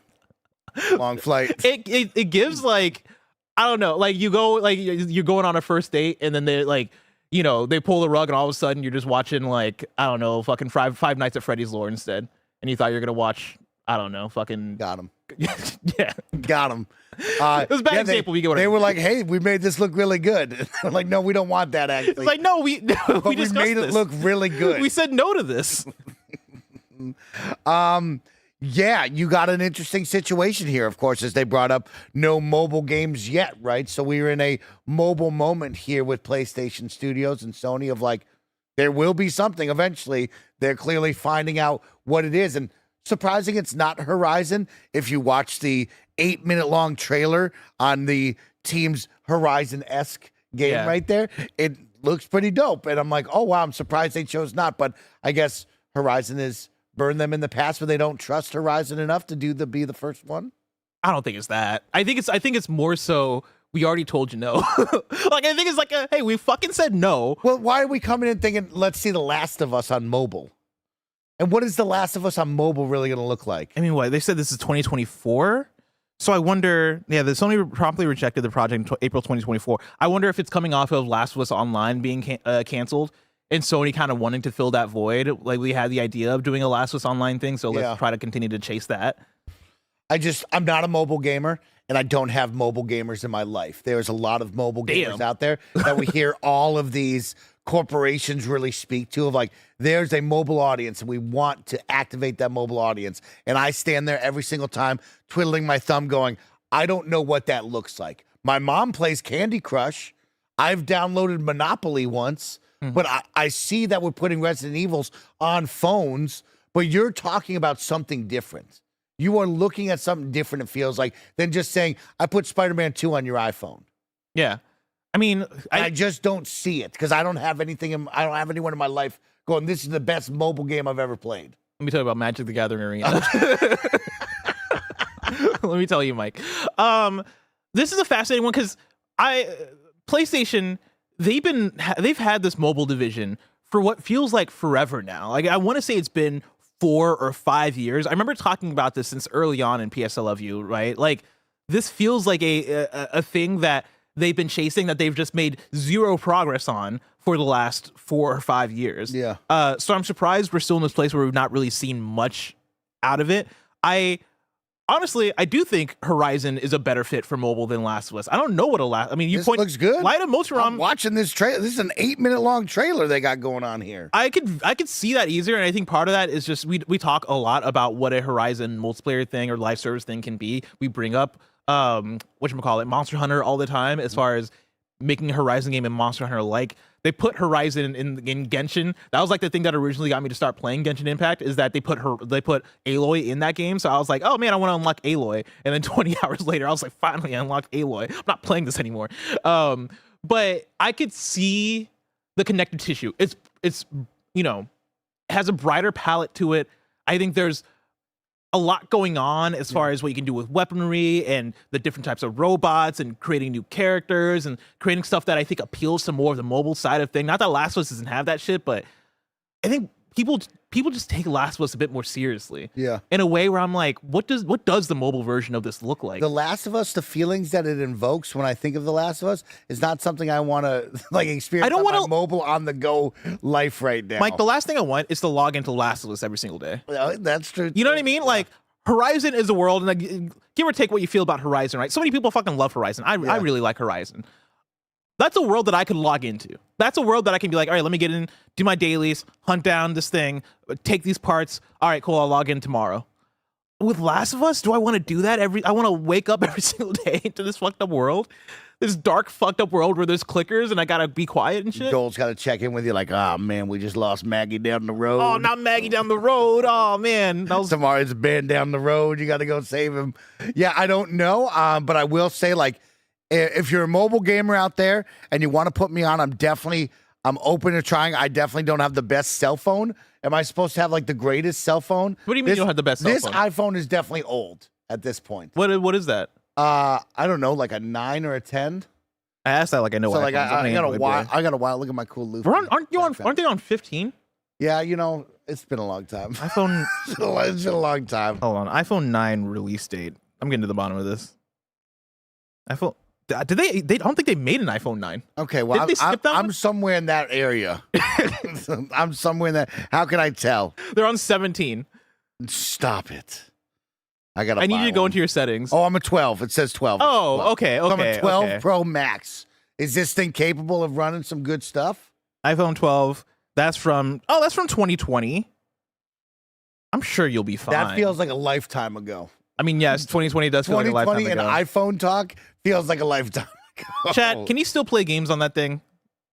Long flight. It gives like, I don't know, like you go, like you're going on a first date and then they like, you know, they pull the rug and all of a sudden you're just watching like, I don't know, fucking Five Nights at Freddy's lore instead. And you thought you were going to watch, I don't know, fucking. Got him. Yeah. Got him. It was a bad example. They were like, hey, we made this look really good. I'm like, no, we don't want that actually. It's like, no, we discussed made it this. look really good. We said no to this. Yeah, you got an interesting situation here, of course, as they brought up no mobile games yet, right? So we were in a mobile moment here with PlayStation Studios and Sony of like, there will be something eventually. They're clearly finding out what it is. And surprising it's not Horizon. If you watch the 8-minute long trailer on the team's Horizon-esque game right there, it looks pretty dope. And I'm like, oh, wow, I'm surprised they chose not. But I guess Horizon is burned them in the past, but they don't trust Horizon enough to be the first one. I don't think it's that. I think it's more so we already told you no. Like I think it's like hey, we fucking said no. Well, why are we coming in thinking let's see The Last of Us on mobile? And what is The Last of Us on mobile really going to look like? I mean, what they said this is 2024. So I wonder, the Sony promptly rejected the project in April 2024. I wonder if it's coming off of Last of Us Online being canceled. And Sony kind of wanting to fill that void. Like we had the idea of doing a Last of Us Online thing, so let's try to continue to chase that. I'm not a mobile gamer, and I don't have mobile gamers in my life. There's a lot of mobile gamers out there that we hear all of these corporations really speak to of like, there's a mobile audience, and we want to activate that mobile audience. And I stand there every single time twiddling my thumb going, I don't know what that looks like. My mom plays Candy Crush. I've downloaded Monopoly once. But I see that we're putting Resident Evils on phones, but you're talking about something different. You are looking at something different, it feels like, than just saying, I put Spider-Man 2 on your iPhone. Yeah. I mean, I just don't see it because I don't have anyone in my life going, this is the best mobile game I've ever played. Let me tell you about Magic the Gathering Arena. Let me tell you, Mike. This is a fascinating one because PlayStation, they've had this mobile division for what feels like forever now. Like I want to say it's been 4 or 5 years. I remember talking about this since early on in PS I Love You, right? Like, this feels like a thing that they've been chasing, that they've just made zero progress on for the last 4 or 5 years. Yeah. So I'm surprised we're still in this place where we've not really seen much out of it. Honestly, I do think Horizon is a better fit for mobile than Last of Us. I don't know what I mean, This looks good. Light of Motorom. I'm watching this trailer. This is an 8-minute long trailer they got going on here. I could see that easier, and I think part of that is just we talk a lot about what a Horizon multiplayer thing or live service thing can be. We bring up whatchamacallit, Monster Hunter all the time as far as making a Horizon game and Monster Hunter like. They put Horizon in Genshin. That was like the thing that originally got me to start playing Genshin Impact, is that they put Aloy in that game. So I was like, oh man, I want to unlock Aloy. And then 20 hours later, I was like, finally I unlocked Aloy. I'm not playing this anymore. But I could see the connective tissue. It's has a brighter palette to it. I think there's a lot going on as far as what you can do with weaponry and the different types of robots and creating new characters and creating stuff that I think appeals to more of the mobile side of thing. Not that Last of Us doesn't have that shit, but I think people just take Last of Us a bit more seriously. Yeah. In a way where I'm like, what does the mobile version of this look like? The Last of Us, the feelings that it invokes when I think of The Last of Us is not something I want to like experience. I don't want to mobile on the go life right now. Mike, the last thing I want is to log into Last of Us every single day. That's true. You know what I mean? Like, Horizon is a world, and like, give or take what you feel about Horizon, right? So many people fucking love Horizon. I really like Horizon. That's a world that I could log into. That's a world that I can be like, all right, let me get in, do my dailies, hunt down this thing, take these parts. All right, cool, I'll log in tomorrow. With Last of Us, do I want to do that I want to wake up every single day into this fucked up world? This dark, fucked up world where there's clickers and I gotta be quiet and shit? Joel's gotta check in with you like, oh man, we just lost Maggie down the road. Oh, not Maggie down the road. Oh man. Tomorrow's been down the road. You gotta go save him. Yeah, I don't know. But I will say, like, if you're a mobile gamer out there and you want to put me on, I'm open to trying. I definitely don't have the best cell phone. Am I supposed to have like the greatest cell phone? What do you mean you don't have the best cell phone? This iPhone is definitely old at this point. What is that? I don't know, like a 9 or a 10. I asked that like I know. So like I got a while. Look at my cool loop. Aren't they on 15? Yeah, it's been a long time. iPhone. It's been a long time. Hold on, iPhone 9 release date. I'm getting to the bottom of this. iPhone. Did they? I don't think they made an iPhone 9. Okay, well, I'm somewhere in that area. I'm somewhere in that. How can I tell? They're on 17. Stop it. I need you to go into your settings. Oh, I'm a 12. It says 12. Oh, 12. okay. So I'm a 12 Pro Max. Is this thing capable of running some good stuff? iPhone 12. That's from 2020. I'm sure you'll be fine. That feels like a lifetime ago. I mean, yes, 2020 does feel like a lifetime ago. 2020 and iPhone talk feels like a lifetime ago. Chat, can you still play games on that thing?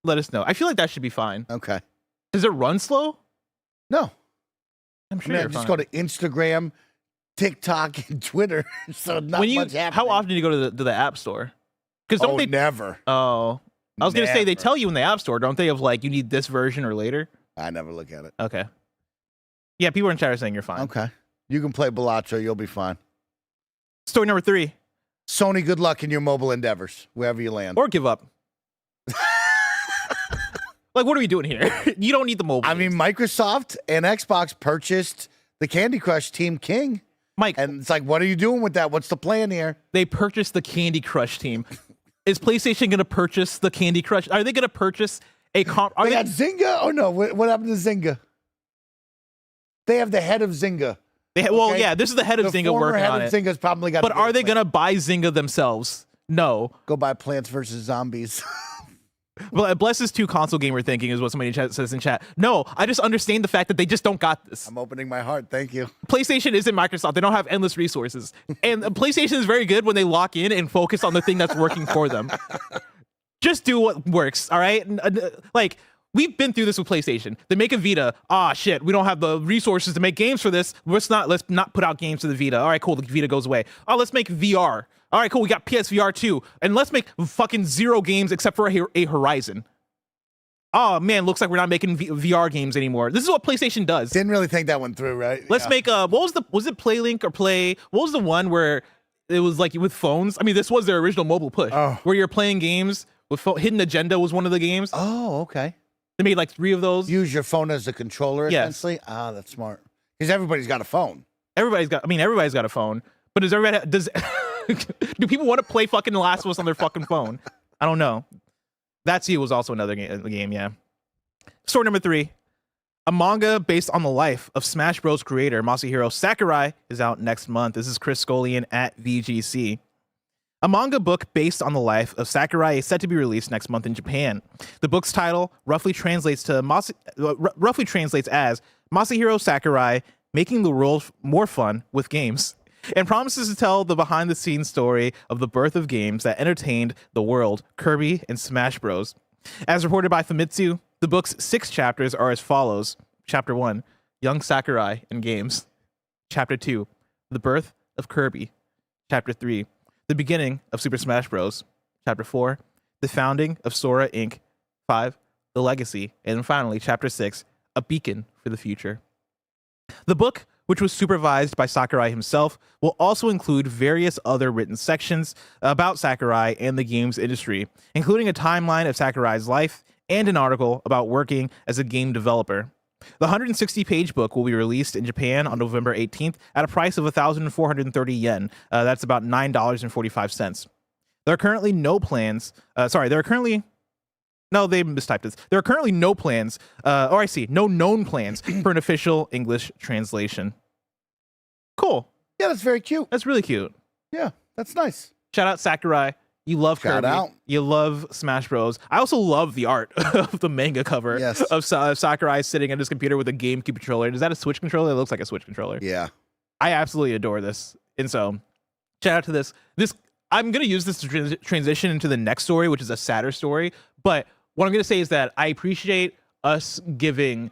Let us know. I feel like that should be fine. Okay. Does it run slow? No. I'm sure you're just fine. go to Instagram, TikTok, and Twitter. So not much happening. How often do you go to the App Store? Because don't they never. Oh. I was going to say, they tell you in the App Store, don't they, of like, you need this version or later? I never look at it. Okay. Yeah, people in chat are saying you're fine. Okay. You can play Balatro. You'll be fine. Story number 3. Sony, good luck in your mobile endeavors, wherever you land. Or give up. Like, what are we doing here? You don't need the mobile. I mean, Microsoft and Xbox purchased the Candy Crush Team King. Mike. And it's like, what are you doing with that? What's the plan here? They purchased the Candy Crush team. Is PlayStation going to purchase the Candy Crush? Are they going to purchase a comp? They got Zynga? Oh, no. What happened to Zynga? They have the head of Zynga. Well, yeah, this is the head of Zynga working on it. Zynga's probably got. But are they going to buy Zynga themselves? No. Go buy Plants vs. Zombies. Well, bless his 2 console gamer thinking is what somebody says in chat. No, I just understand the fact that they just don't got this. I'm opening my heart. Thank you. PlayStation isn't Microsoft. They don't have endless resources. And PlayStation is very good when they lock in and focus on the thing that's working for them. Just do what works, all right? Like, we've been through this with PlayStation. They make a Vita. Ah, shit, we don't have the resources to make games for this. Let's not put out games for the Vita. All right, cool, the Vita goes away. Oh, let's make VR. All right, cool, we got PSVR 2. And let's make fucking 0 games except for a Horizon. Oh, man, looks like we're not making VR games anymore. This is what PlayStation does. Didn't really think that one through, right? Let's make was it PlayLink or Play? What was the one where it was like with phones? I mean, this was their original mobile push. Where you're playing games with Hidden Agenda was one of the games. Oh, okay. They made like 3 of those. Use your phone as a controller, yes. essentially. Ah, that's smart. Because everybody's got a phone. Everybody's got a phone, but does do people want to play fucking The Last of Us on their fucking phone? I don't know. That's You was also another game, yeah. Story number 3. A manga based on the life of Smash Bros. Creator Masahiro Sakurai is out next month. This is Chris Scullion at VGC. A manga book based on the life of Sakurai is set to be released next month in Japan. The book's title roughly translates as Masahiro Sakurai Making the World More Fun with Games, and promises to tell the behind-the-scenes story of the birth of games that entertained the world, Kirby and Smash Bros. As reported by Famitsu, the book's 6 chapters are as follows. Chapter 1, Young Sakurai and Games. Chapter 2, The Birth of Kirby. Chapter 3, The Beginning of Super Smash Bros. Chapter 4, The Founding of Sora Inc. 5, The Legacy. And finally, Chapter 6, A Beacon for the Future. The book, which was supervised by Sakurai himself, will also include various other written sections about Sakurai and the games industry, including a timeline of Sakurai's life and an article about working as a game developer. The 160-page book will be released in Japan on November 18th at a price of 1,430 yen. That's about $9.45. There are currently no plans. No, they mistyped this. There are currently no plans, no known plans for an official English translation. Cool. Yeah, that's very cute. That's really cute. Yeah, that's nice. Shout out Sakurai. You love Shout Kirby. out. You love Smash Bros. I also love the art of the manga cover of Sakurai sitting at his computer with a GameCube controller. Is that a Switch controller? It looks like a Switch controller. Yeah. I absolutely adore this. And so, shout out to this. I'm going to use this to transition into the next story, which is a sadder story. But what I'm going to say is that I appreciate us giving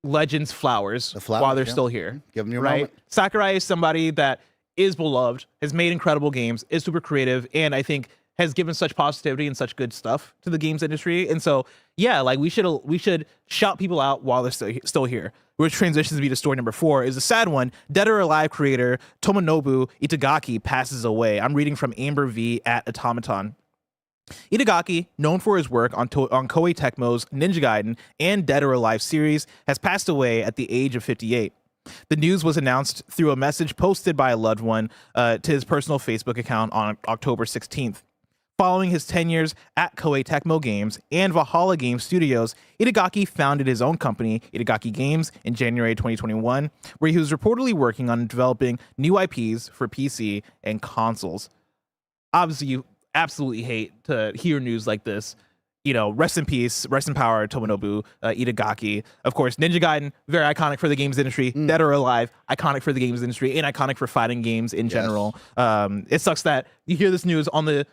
legends flowers while they're still here. Give them your moment. Sakurai is somebody that is beloved, has made incredible games, is super creative, and I think has given such positivity and such good stuff to the games industry. And so, yeah, like we should shout people out while they're still here. Which transitions me to story number 4 is a sad one. Dead or Alive creator Tomonobu Itagaki passes away. I'm reading from Amber V at Automaton. Itagaki, known for his work on Koei Tecmo's Ninja Gaiden and Dead or Alive series, has passed away at the age of 58. The news was announced through a message posted by a loved one to his personal Facebook account on October 16th. Following his tenures at Koei Tecmo Games and Valhalla Games Studios, Itagaki founded his own company, Itagaki Games, in January 2021, where he was reportedly working on developing new IPs for PC and consoles. Obviously, you absolutely hate to hear news like this. You know, rest in peace, rest in power, Tomonobu Itagaki. Of course, Ninja Gaiden, very iconic for the games industry. Dead or Alive, iconic for the games industry and iconic for fighting games in general. It sucks that you hear this news on the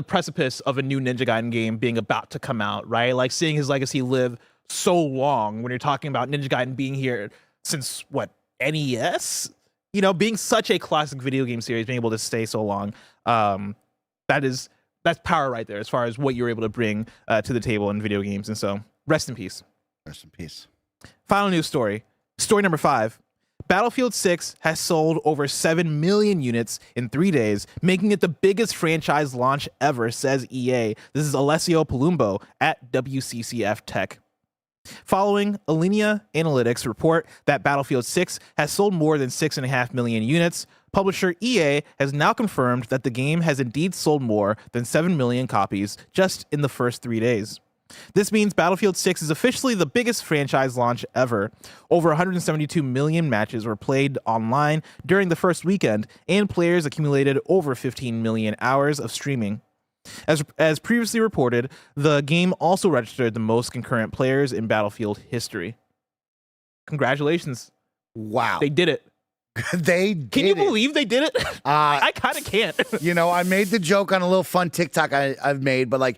precipice of a new Ninja Gaiden game being about to come out, right? Like seeing his legacy live so long when you're talking about Ninja Gaiden being here since NES? You know, being such a classic video game series, being able to stay so long. That's power right there as far as what you're able to bring to the table in video games. And so, rest in peace. Rest in peace. Final news story. Story number 5. Battlefield 6 has sold over 7 million units in 3 days, making it the biggest franchise launch ever, says EA. This is Alessio Palumbo at WCCFTech. Following Alinea Analytics report that Battlefield 6 has sold more than 6.5 million units, publisher EA has now confirmed that the game has indeed sold more than 7 million copies just in the first 3 days. This means Battlefield 6 is officially the biggest franchise launch ever. Over 172 million matches were played online during the first weekend, and players accumulated over 15 million hours of streaming. As previously reported, the game also registered the most concurrent players in Battlefield history. Congratulations. Wow. They did it. Can you believe they did it? I kind of can't. You know, I made the joke on a little fun TikTok I've made, but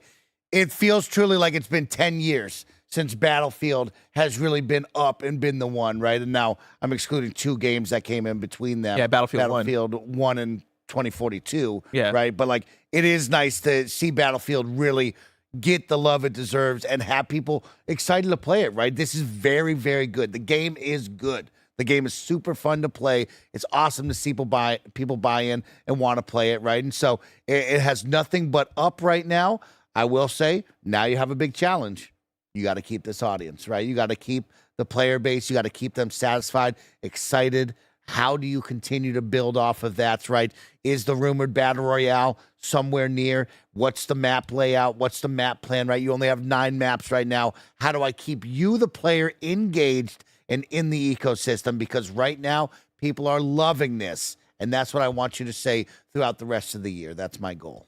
it feels truly like it's been 10 years since Battlefield has really been up and been the one, right? And now I'm excluding 2 games that came in between them. Yeah, Battlefield 1 and 2042. Yeah. Right? But it is nice to see Battlefield really get the love it deserves and have people excited to play it, right? This is very, very good. The game is good. The game is super fun to play. It's awesome to see people buy in and want to play it, right? And so it has nothing but up right now. I will say, now you have a big challenge. You got to keep this audience, right? You got to keep the player base. You got to keep them satisfied, excited. How do you continue to build off of that, right? Is the rumored Battle Royale somewhere near? What's the map layout? What's the map plan, right? You only have 9 maps right now. How do I keep you, the player, engaged and in the ecosystem? Because right now, people are loving this. And that's what I want you to say throughout the rest of the year. That's my goal.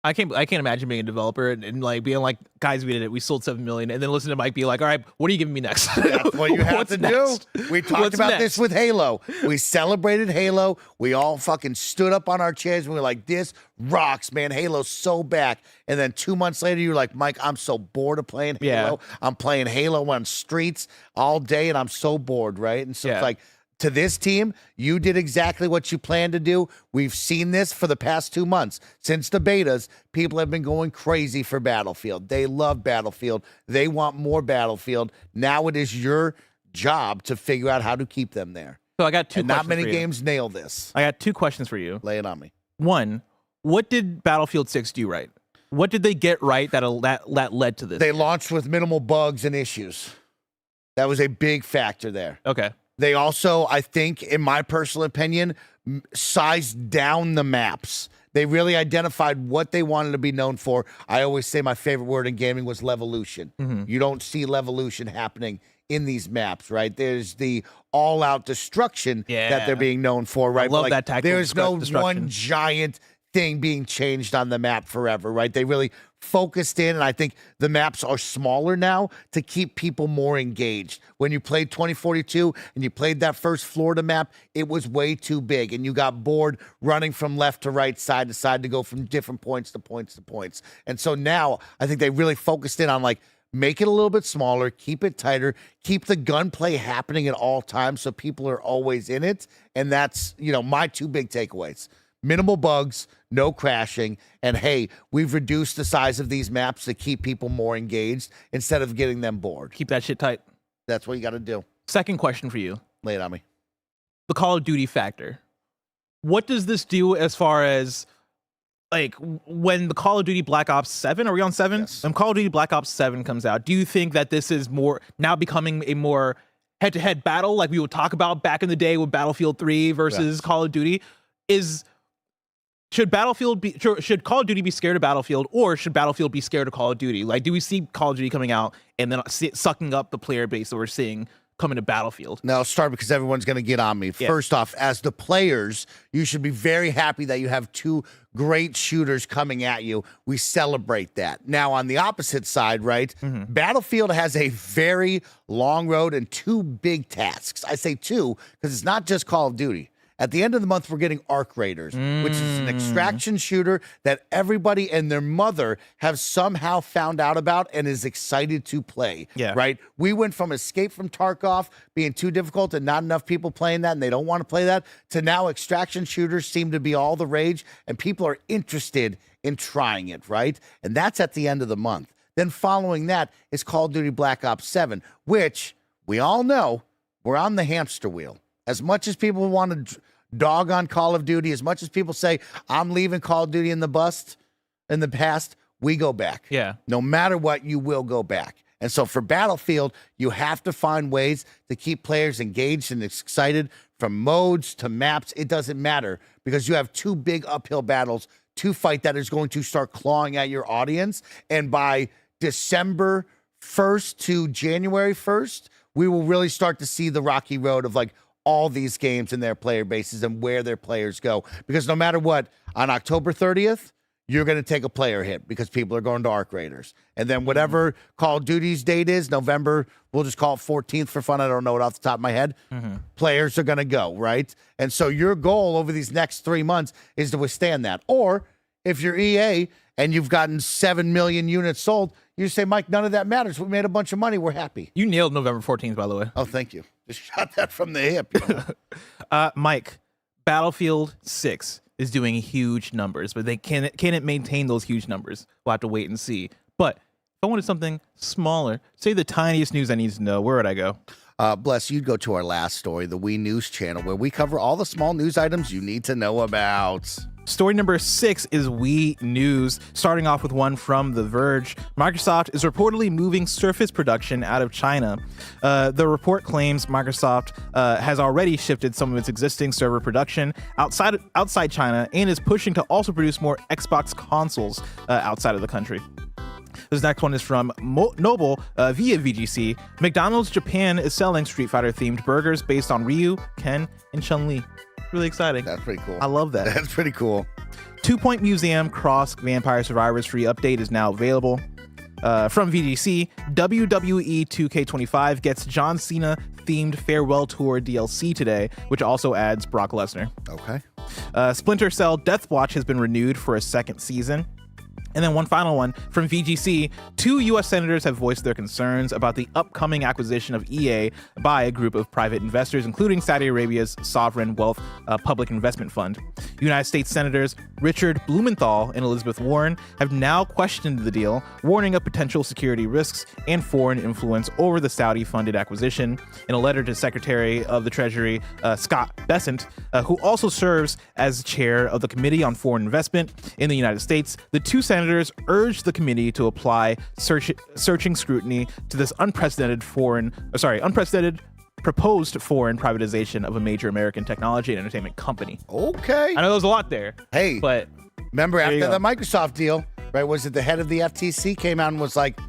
I can't imagine being a developer and like being like, guys, we did it. We sold 7 million, and then listen to Mike be like, all right, what are you giving me next? That's what you have to do. We talked about this with Halo. We celebrated Halo. We all fucking stood up on our chairs and we were like, this rocks, man. Halo's so back. And then 2 months later, you're like, Mike, I'm so bored of playing Halo. Yeah. I'm playing Halo on streets all day and I'm so bored, right? And so it's like, to this team, you did exactly what you planned to do. We've seen this for the past 2 months. Since the betas, people have been going crazy for Battlefield. They love Battlefield. They want more Battlefield. Now it is your job to figure out how to keep them there. So I got two And questions not many for you. games nail this. I got 2 questions for you. Lay it on me. One, what did Battlefield 6 do right? What did they get right that led to this? They launched with minimal bugs and issues. That was a big factor there. Okay. They also, I think, in my personal opinion, sized down the maps. They really identified what they wanted to be known for. I always say my favorite word in gaming was levolution. You don't see levolution happening in these maps, right? There's the all-out destruction that they're being known for, right? I love But, that tactical there's no destruction. one giant thing being changed on the map forever, right? They really focused in, and I think the maps are smaller now to keep people more engaged. When you played 2042 and you played that first Florida map, it was way too big, and you got bored running from left to right, side to side, to go from different points to points to points. And so now I think they really focused in on, like, make it a little bit smaller, keep it tighter, keep the gunplay happening at all times so people are always in it. And that's, you know, my 2 big takeaways. Minimal bugs, no crashing, and hey, we've reduced the size of these maps to keep people more engaged instead of getting them bored. Keep that shit tight. That's what you got to do. Second question for you. Lay it on me. The Call of Duty factor. What does this do as far as, like, when the Call of Duty Black Ops 7, are we on 7? Yes. When Call of Duty Black Ops 7 comes out, do you think that this is more now becoming a more head-to-head battle like we would talk about back in the day with Battlefield 3 versus Call of Duty? Should Call of Duty be scared of Battlefield, or should Battlefield be scared of Call of Duty? Like, do we see Call of Duty coming out and then sucking up the player base that we're seeing coming to Battlefield? Now, I'll start because everyone's going to get on me. Yeah. First off, as the players, you should be very happy that you have 2 great shooters coming at you. We celebrate that. Now, on the opposite side, right, Battlefield has a very long road and 2 big tasks. I say 2 because it's not just Call of Duty. At the end of the month, we're getting Arc Raiders, which is an extraction shooter that everybody and their mother have somehow found out about and is excited to play. Yeah. Right? We went from Escape from Tarkov being too difficult and not enough people playing that and they don't want to play that, to now extraction shooters seem to be all the rage and people are interested in trying it, right? And that's at the end of the month. Then following that is Call of Duty Black Ops 7, which we all know we're on the hamster wheel. As much as people want to dog on Call of Duty, as much as people say, I'm leaving Call of Duty in the past, we go back. Yeah. No matter what, you will go back. And so for Battlefield, you have to find ways to keep players engaged and excited, from modes to maps. It doesn't matter, because you have 2 big uphill battles to fight that is going to start clawing at your audience. And by December 1st to January 1st, we will really start to see the rocky road of, like, all these games and their player bases and where their players go. Because no matter what, on October 30th, you're going to take a player hit because people are going to Arc Raiders. And then whatever Call of Duty's date is, November, we'll just call it 14th for fun. I don't know it off the top of my head. Players are going to go, right? And so your goal over these next 3 months is to withstand that. Or if you're EA and you've gotten 7 million units sold, you say, Mike, none of that matters. We made a bunch of money. We're happy. You nailed November 14th, by the way. Oh, thank you. Just shot that from the hip. You know? Mike, Battlefield 6 is doing huge numbers, but can it maintain those huge numbers? We'll have to wait and see. But if I wanted something smaller, say the tiniest news I need to know, where would I go? Bless, you'd go to our last story, the We News channel, where we cover all the small news items you need to know about. Story number 6 is Wii News, starting off with one from The Verge. Microsoft is reportedly moving Surface production out of China. The report claims Microsoft has already shifted some of its existing server production outside China and is pushing to also produce more Xbox consoles outside of the country. This next one is from Noble via VGC. McDonald's Japan is selling Street Fighter themed burgers based on Ryu, Ken, and Chun-Li. Really exciting. That's pretty cool. I love that. That's pretty cool. 2 Point Museum Cross Vampire Survivors free update is now available. From VGC, WWE 2K25 gets John Cena themed farewell tour DLC today, which also adds Brock Lesnar. Okay. Splinter Cell Deathwatch has been renewed for a second season. And then one final one from VGC. 2 U.S. senators have voiced their concerns about the upcoming acquisition of EA by a group of private investors, including Saudi Arabia's Sovereign Wealth Public Investment Fund. United States Senators Richard Blumenthal and Elizabeth Warren have now questioned the deal, warning of potential security risks and foreign influence over the Saudi-funded acquisition. In a letter to Secretary of the Treasury Scott Bessent, who also serves as chair of the Committee on Foreign Investment in the United States, the 2 senators urged the committee to apply searching scrutiny to this unprecedented proposed foreign privatization of a major American technology and entertainment company. Okay. I know there was a lot there. Hey, but remember there after you go. the Microsoft deal, right? Was it the head of the FTC came out and was like,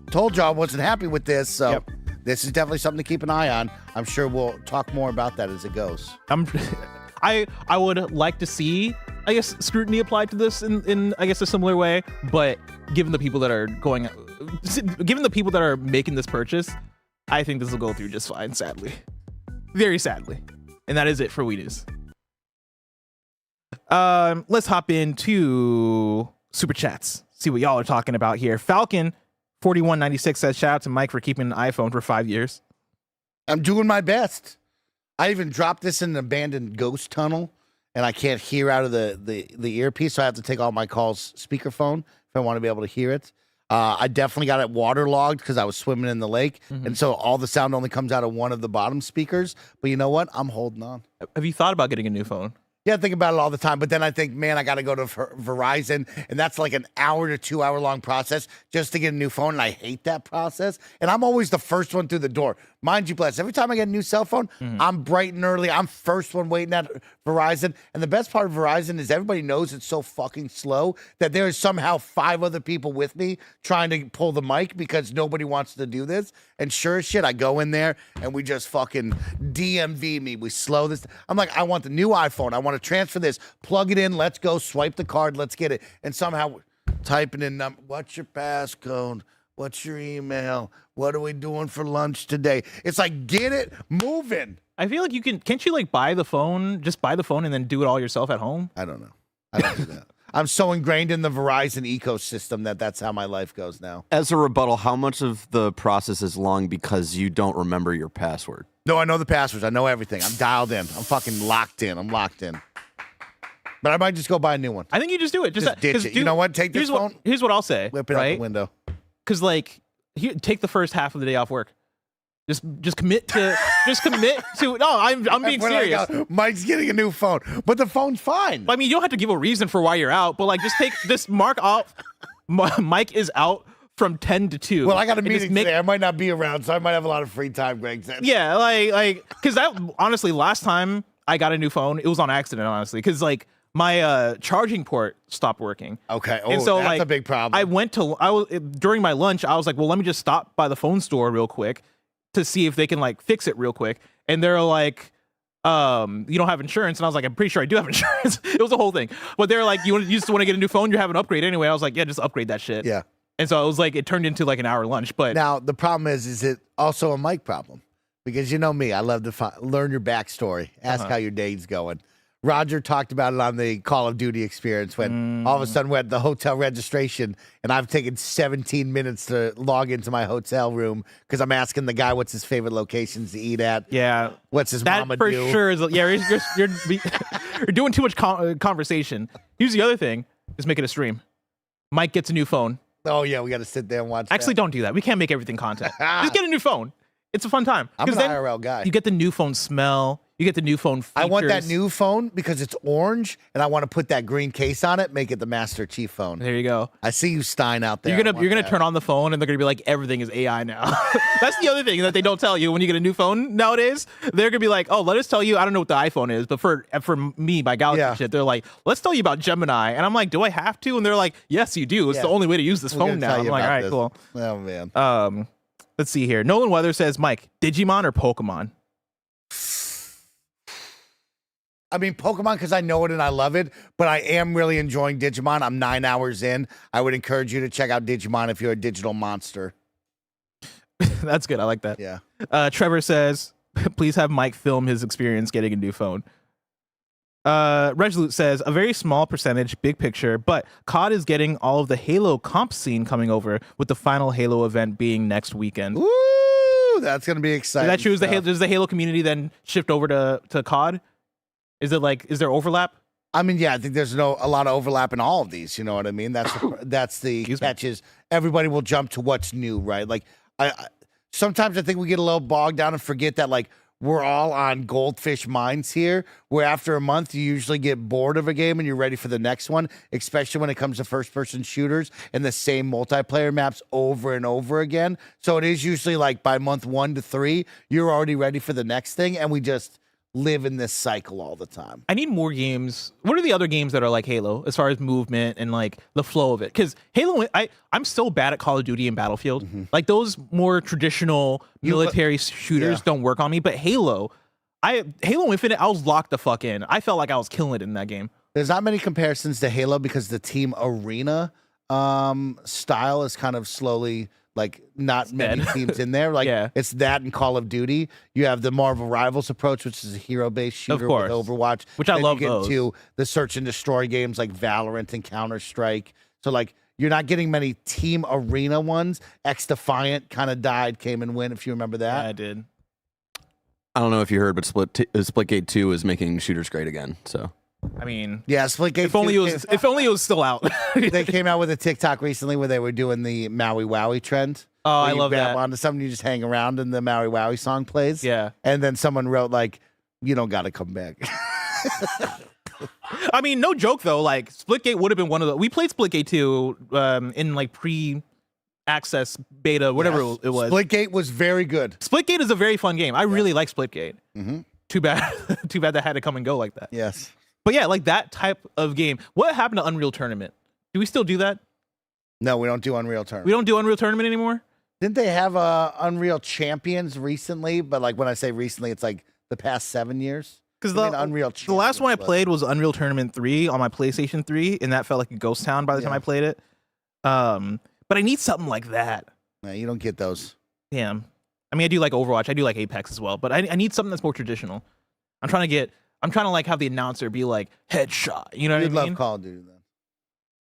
told y'all I wasn't happy with this. So Yep. this is definitely something to keep an eye on. I'm sure we'll talk more about that as it goes. I would like to see, I guess, scrutiny applied to this in I guess a similar way, but given the people that are making this purchase, I think this will go through just fine, sadly. Very sadly. And that is it for Wii News. Let's hop into Super Chats. See what y'all are talking about here. Falcon 4196 says, shout out to Mike for keeping an iPhone for 5 years. I'm doing my best. I even dropped this in an abandoned ghost tunnel, and I can't hear out of the earpiece, so I have to take all my calls speakerphone if I want to be able to hear it. I definitely got it waterlogged because I was swimming in the lake, and so all the sound only comes out of one of the bottom speakers. But you know what? I'm holding on. Have you thought about getting a new phone? Yeah, I think about it all the time, but then I think, man, I got to go to Verizon, and that's like an hour to 2 hour long process just to get a new phone, and I hate that process. And I'm always the first one through the door. Mind you, Bless, every time I get a new cell phone, I'm bright and early. I'm first one waiting at Verizon. And the best part of Verizon is everybody knows it's so fucking slow that there is somehow 5 other people with me trying to pull the mic because nobody wants to do this. And sure as shit, I go in there and we just fucking DMV me. We slow this. I'm like, I want the new iPhone. I want to transfer this. Plug it in. Let's go. Swipe the card. Let's get it. And somehow typing in, what's your passcode? What's your email? What are we doing for lunch today? It's like, get it moving. I feel like can't you like buy the phone and then do it all yourself at home? I don't know. I don't do that. I'm so ingrained in the Verizon ecosystem that's how my life goes now. As a rebuttal, how much of the process is long because you don't remember your password? No, I know the passwords. I know everything. I'm dialed in. I'm fucking locked in. I'm locked in. But I might just go buy a new one. I think you just do it. Just ditch it. You know what? Take this phone. Here's what I'll say. Whip it out the window. Because like, take the first half of the day off work. Just commit to. No, I'm being serious. Mike's getting a new phone, but the phone's fine. I mean, you don't have to give a reason for why you're out, but like, just mark off. Mike is out from 10 to 2. Well, I got a meeting today. I might not be around, so I might have a lot of free time, Greg said. Yeah, like, because that honestly, last time I got a new phone, it was on accident, honestly, because like my charging port stopped working. Okay, and so that's like, a big problem. During my lunch, I was like, well, let me just stop by the phone store real quick to see if they can like fix it real quick. And they're like, you don't have insurance. And I was like, I'm pretty sure I do have insurance. It was a whole thing. But they're like, you just want to get a new phone? You have an upgrade anyway. I was like, yeah, just upgrade that shit. Yeah. And so it was like, it turned into like an hour lunch. But now the problem is it also a mic problem? Because you know me, I love to learn your backstory, ask how your day's going. Roger talked about it on the Call of Duty experience when all of a sudden we're at the hotel registration and I've taken 17 minutes to log into my hotel room because I'm asking the guy what's his favorite locations to eat at. Yeah. What's his that mama for do? sure is, yeah, you're doing too much conversation. Here's the other thing, is make it a stream. Mike gets a new phone. Oh, yeah, we got to sit there and watch Actually, don't do that. We can't make everything content. Just get a new phone. It's a fun time. I'm an then IRL guy. You get the new phone smell. You get the new phone features. I want that new phone because it's orange, and I want to put that green case on it, make it the Master Chief phone. There you go. I see you, Stein, out there. You're gonna turn on the phone, and they're gonna be like, everything is AI now. That's the other thing that they don't tell you when you get a new phone nowadays. They're gonna be like, oh, let us tell you. I don't know what the iPhone is, but for me, my Galaxy shit, they're like, let's tell you about Gemini, and I'm like, do I have to? And they're like, yes, you do. It's the only way to use this phone now. I'm like, all right, cool. Oh man. Let's see here. Nolan Weather says, Mike, Digimon or Pokemon? I mean, Pokemon because I know it and I love it, but I am really enjoying Digimon. I'm 9 hours in. I would encourage you to check out Digimon if you're a digital monster. That's good. I like that. Yeah. Trevor says, please have Mike film his experience getting a new phone. Resolute says, a very small percentage, big picture, but COD is getting all of the Halo comp scene coming over with the final Halo event being next weekend. Ooh, that's going to be exciting. Is that true? Does the Halo community then shift over to COD? Is there overlap? I mean, yeah, I think there's a lot of overlap in all of these. You know what I mean? That's the catch is everybody will jump to what's new, right? Like sometimes I think we get a little bogged down and forget that like we're all on goldfish mines here, where after a month you usually get bored of a game and you're ready for the next one, especially when it comes to first-person shooters and the same multiplayer maps over and over again. So it is usually like by month 1 to 3, you're already ready for the next thing, and we just live in this cycle all the time. I need more games. What are the other games that are like Halo as far as movement and like the flow of it? Because Halo, I'm so bad at Call of Duty and Battlefield. Mm-hmm. Like those more traditional military shooters don't work on me. But Halo Infinite, I was locked the fuck in. I felt like I was killing it in that game. There's not many comparisons to Halo because the team arena style is kind of slowly like not many teams in there. Like it's that and Call of Duty. You have the Marvel Rivals approach, which is a hero-based shooter with Overwatch. Which I love you get those. into the search and destroy games like Valorant and Counter-Strike. So like you're not getting many team arena ones. X-Defiant kind of died, came and went, if you remember that. Yeah, I did. I don't know if you heard, but Splitgate 2 is making shooters great again. So I mean, yeah, Splitgate. If only it was still out. They came out with a TikTok recently where they were doing the Maui Wowie trend. Oh, I love grab that. onto something, you just hang around and the Maui Wowie song plays. Yeah. And then someone wrote like, you don't got to come back. I mean, no joke though. Like Splitgate would have been one of the. We played Splitgate 2 in like pre-access beta, whatever it was. Splitgate was very good. Splitgate is a very fun game. I really like Splitgate. Mm-hmm. Too bad that had to come and go like that. Yes. But yeah, like that type of game. What happened to Unreal Tournament? Do we still do that? No, we don't do Unreal Tournament. We don't do Unreal Tournament anymore? Didn't they have Unreal Champions recently? But like when I say recently, it's like the past 7 years. Because the last one I played was Unreal Tournament 3 on my PlayStation 3, and that felt like a ghost town by the time I played it. But I need something like that. No, you don't get those. Damn. I mean, I do like Overwatch. I do like Apex as well. But I need something that's more traditional. I'm trying to like have the announcer be like headshot. You know what I mean? You'd love Call of Duty then.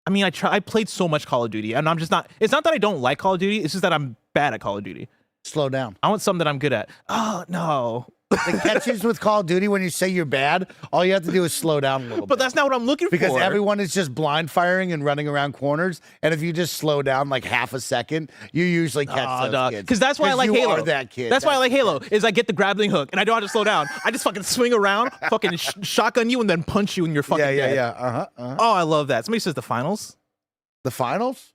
I mean, I played so much Call of Duty, and I'm just not. It's not that I don't like Call of Duty. It's just that I'm bad at Call of Duty. Slow down. I want something that I'm good at. Oh no. The catches with Call of Duty when you say you're bad, all you have to do is slow down a little bit. But that's not what I'm looking because for. everyone is just blind firing and running around corners. And if you just slow down like half a second, you usually catch those kids. Because that's why I like Halo. Are that kid. That's why I like Halo. Is I get the grappling hook and I don't have to slow down. I just fucking swing around, fucking shotgun you, and then punch you, and you're fucking dead. Yeah. Oh, I love that. Somebody says the finals. The finals?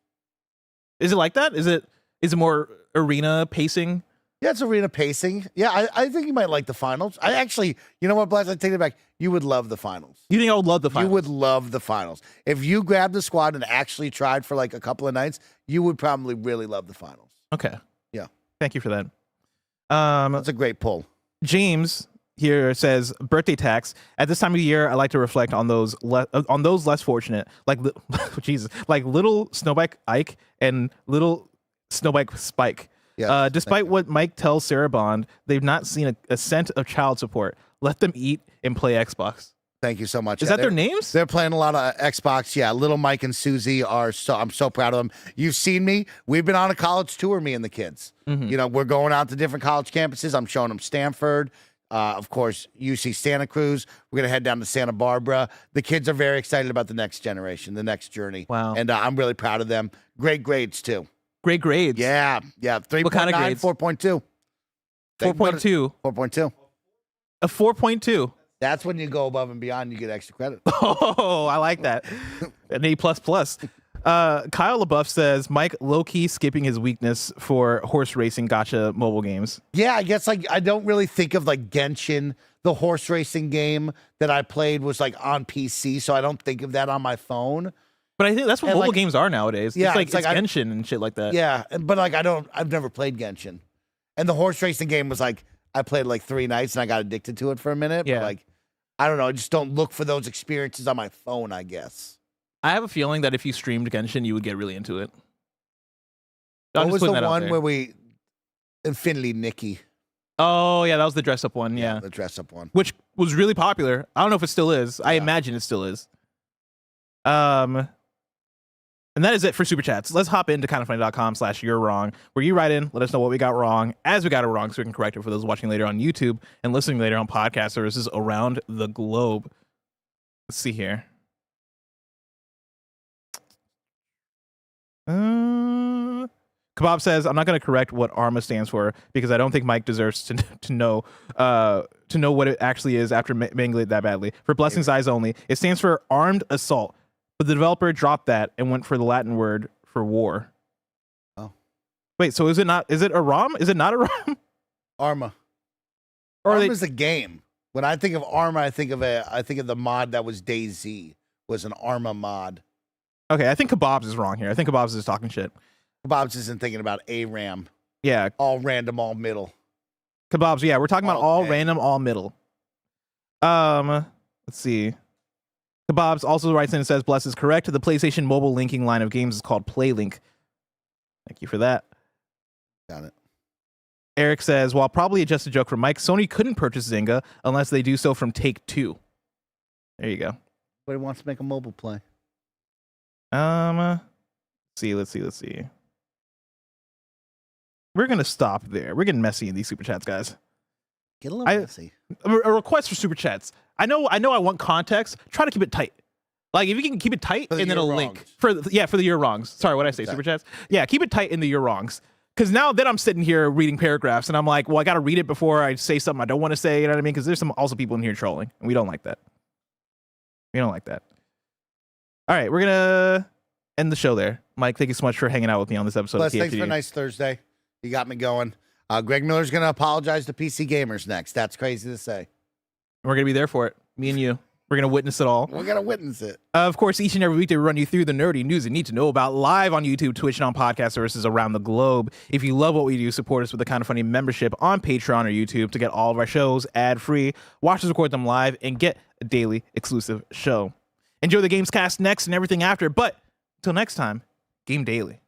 Is it like that? Is it more arena pacing? Yeah, it's arena pacing. Yeah, I think you might like the finals. I actually, you know what, Blaz? I take it back. You would love the finals. You think I would love the finals? You would love the finals. If you grabbed the squad and actually tried for like a couple of nights, you would probably really love the finals. Okay. Yeah. Thank you for that. That's a great pull. James here says, birthday tax. At this time of the year, I like to reflect on those less fortunate, like Jesus, like little Snowbike Ike and little Snowbike Spike. Yeah, despite what Mike tells Sarah Bond, they've not seen a cent of child support. Let them eat and play Xbox. Thank you so much. Is that their names? They're playing a lot of Xbox. Yeah, little Mike and Susie I'm so proud of them. You've seen me. We've been on a college tour, me and the kids. Mm-hmm. You know, we're going out to different college campuses. I'm showing them Stanford. Of course, UC Santa Cruz. We're going to head down to Santa Barbara. The kids are very excited about the next generation, the next journey. Wow. And I'm really proud of them. Great grades, too. Great grades. Yeah. 3.9, What kind of grades? 4.2. 4.2. 4.2. A 4.2. That's when you go above and beyond. You get extra credit. Oh, I like that. An A++. Kyle LaBeouf says Mike low-key skipping his weakness for horse racing gotcha mobile games. Yeah, I guess like I don't really think of like Genshin, the horse racing game that I played was like on PC, so I don't think of that on my phone. But I think that's what And, mobile like, games are nowadays. yeah, It's it's like Genshin and shit like that. Yeah, but like I've never played Genshin. And the horse racing game was like I played like 3 nights and I got addicted to it for a minute. Yeah. But like I don't know, I just don't look for those experiences on my phone, I guess. I have a feeling that if you streamed Genshin, you would get really into it. What was the one where we Infinity Nikki? Oh, yeah, that was the dress-up one, yeah. The dress up one. Which was really popular. I don't know if it still is. I imagine it still is. And that is it for Super Chats. Let's hop into kindoffunny.com/you're wrong, where you write in, let us know what we got wrong, as we got it wrong, so we can correct it for those watching later on YouTube and listening later on podcast services around the globe. Let's see here. Kebab says, I'm not going to correct what ARMA stands for because I don't think Mike deserves to know what it actually is after mangling it that badly. For Blessing's Eyes Only, it stands for Armed Assault, but the developer dropped that and went for the Latin word for war. Oh. Wait, so is it a ROM? Is it not a ROM? Arma. Or Arma's a game. When I think of Arma, I think of the mod that was DayZ, was an Arma mod. Okay, I think Kebabs is wrong here. I think Kebabs is talking shit. Kebabs isn't thinking about ARAM. Yeah. All random, all middle. Kebabs, yeah, we're talking about all Okay. random, all middle. Let's see. Kebabs also writes in and says, Bless is correct. The PlayStation mobile linking line of games is called PlayLink. Thank you for that. Got it. Eric says, while probably just a joke from Mike, Sony couldn't purchase Zynga unless they do so from Take-Two. There you go. But he wants to make a mobile play. Let's see. We're gonna stop there. We're getting messy in these super chats, guys. Get a little messy. A request for super chats. I know I want context. Try to keep it tight. Like if you can keep it tight For the and then a You're link Wrongs. for the year wrongs. Sorry, what did I say? Okay. Super chats. Yeah, keep it tight in the year wrongs. Because now then I'm sitting here reading paragraphs and I'm like, well, I got to read it before I say something I don't want to say. You know what I mean? Because there's some also people in here trolling, and we don't like that. We don't like that. All right, we're gonna end the show there. Mike, thank you so much for hanging out with me on this episode Bless, of thanks KFGD. for a nice Thursday. You got me going. Greg Miller's going to apologize to PC gamers next. That's crazy to say. We're gonna be there for it. Me and you. We're gonna witness it all. We're going to witness it. Of course, each and every week they run you through the nerdy news you need to know about live on YouTube, Twitch, and on podcast services around the globe. If you love what we do, support us with a Kind of Funny membership on Patreon or YouTube to get all of our shows ad-free, watch us record them live, and get a daily exclusive show. Enjoy the Gamescast next and everything after, but until next time, game daily.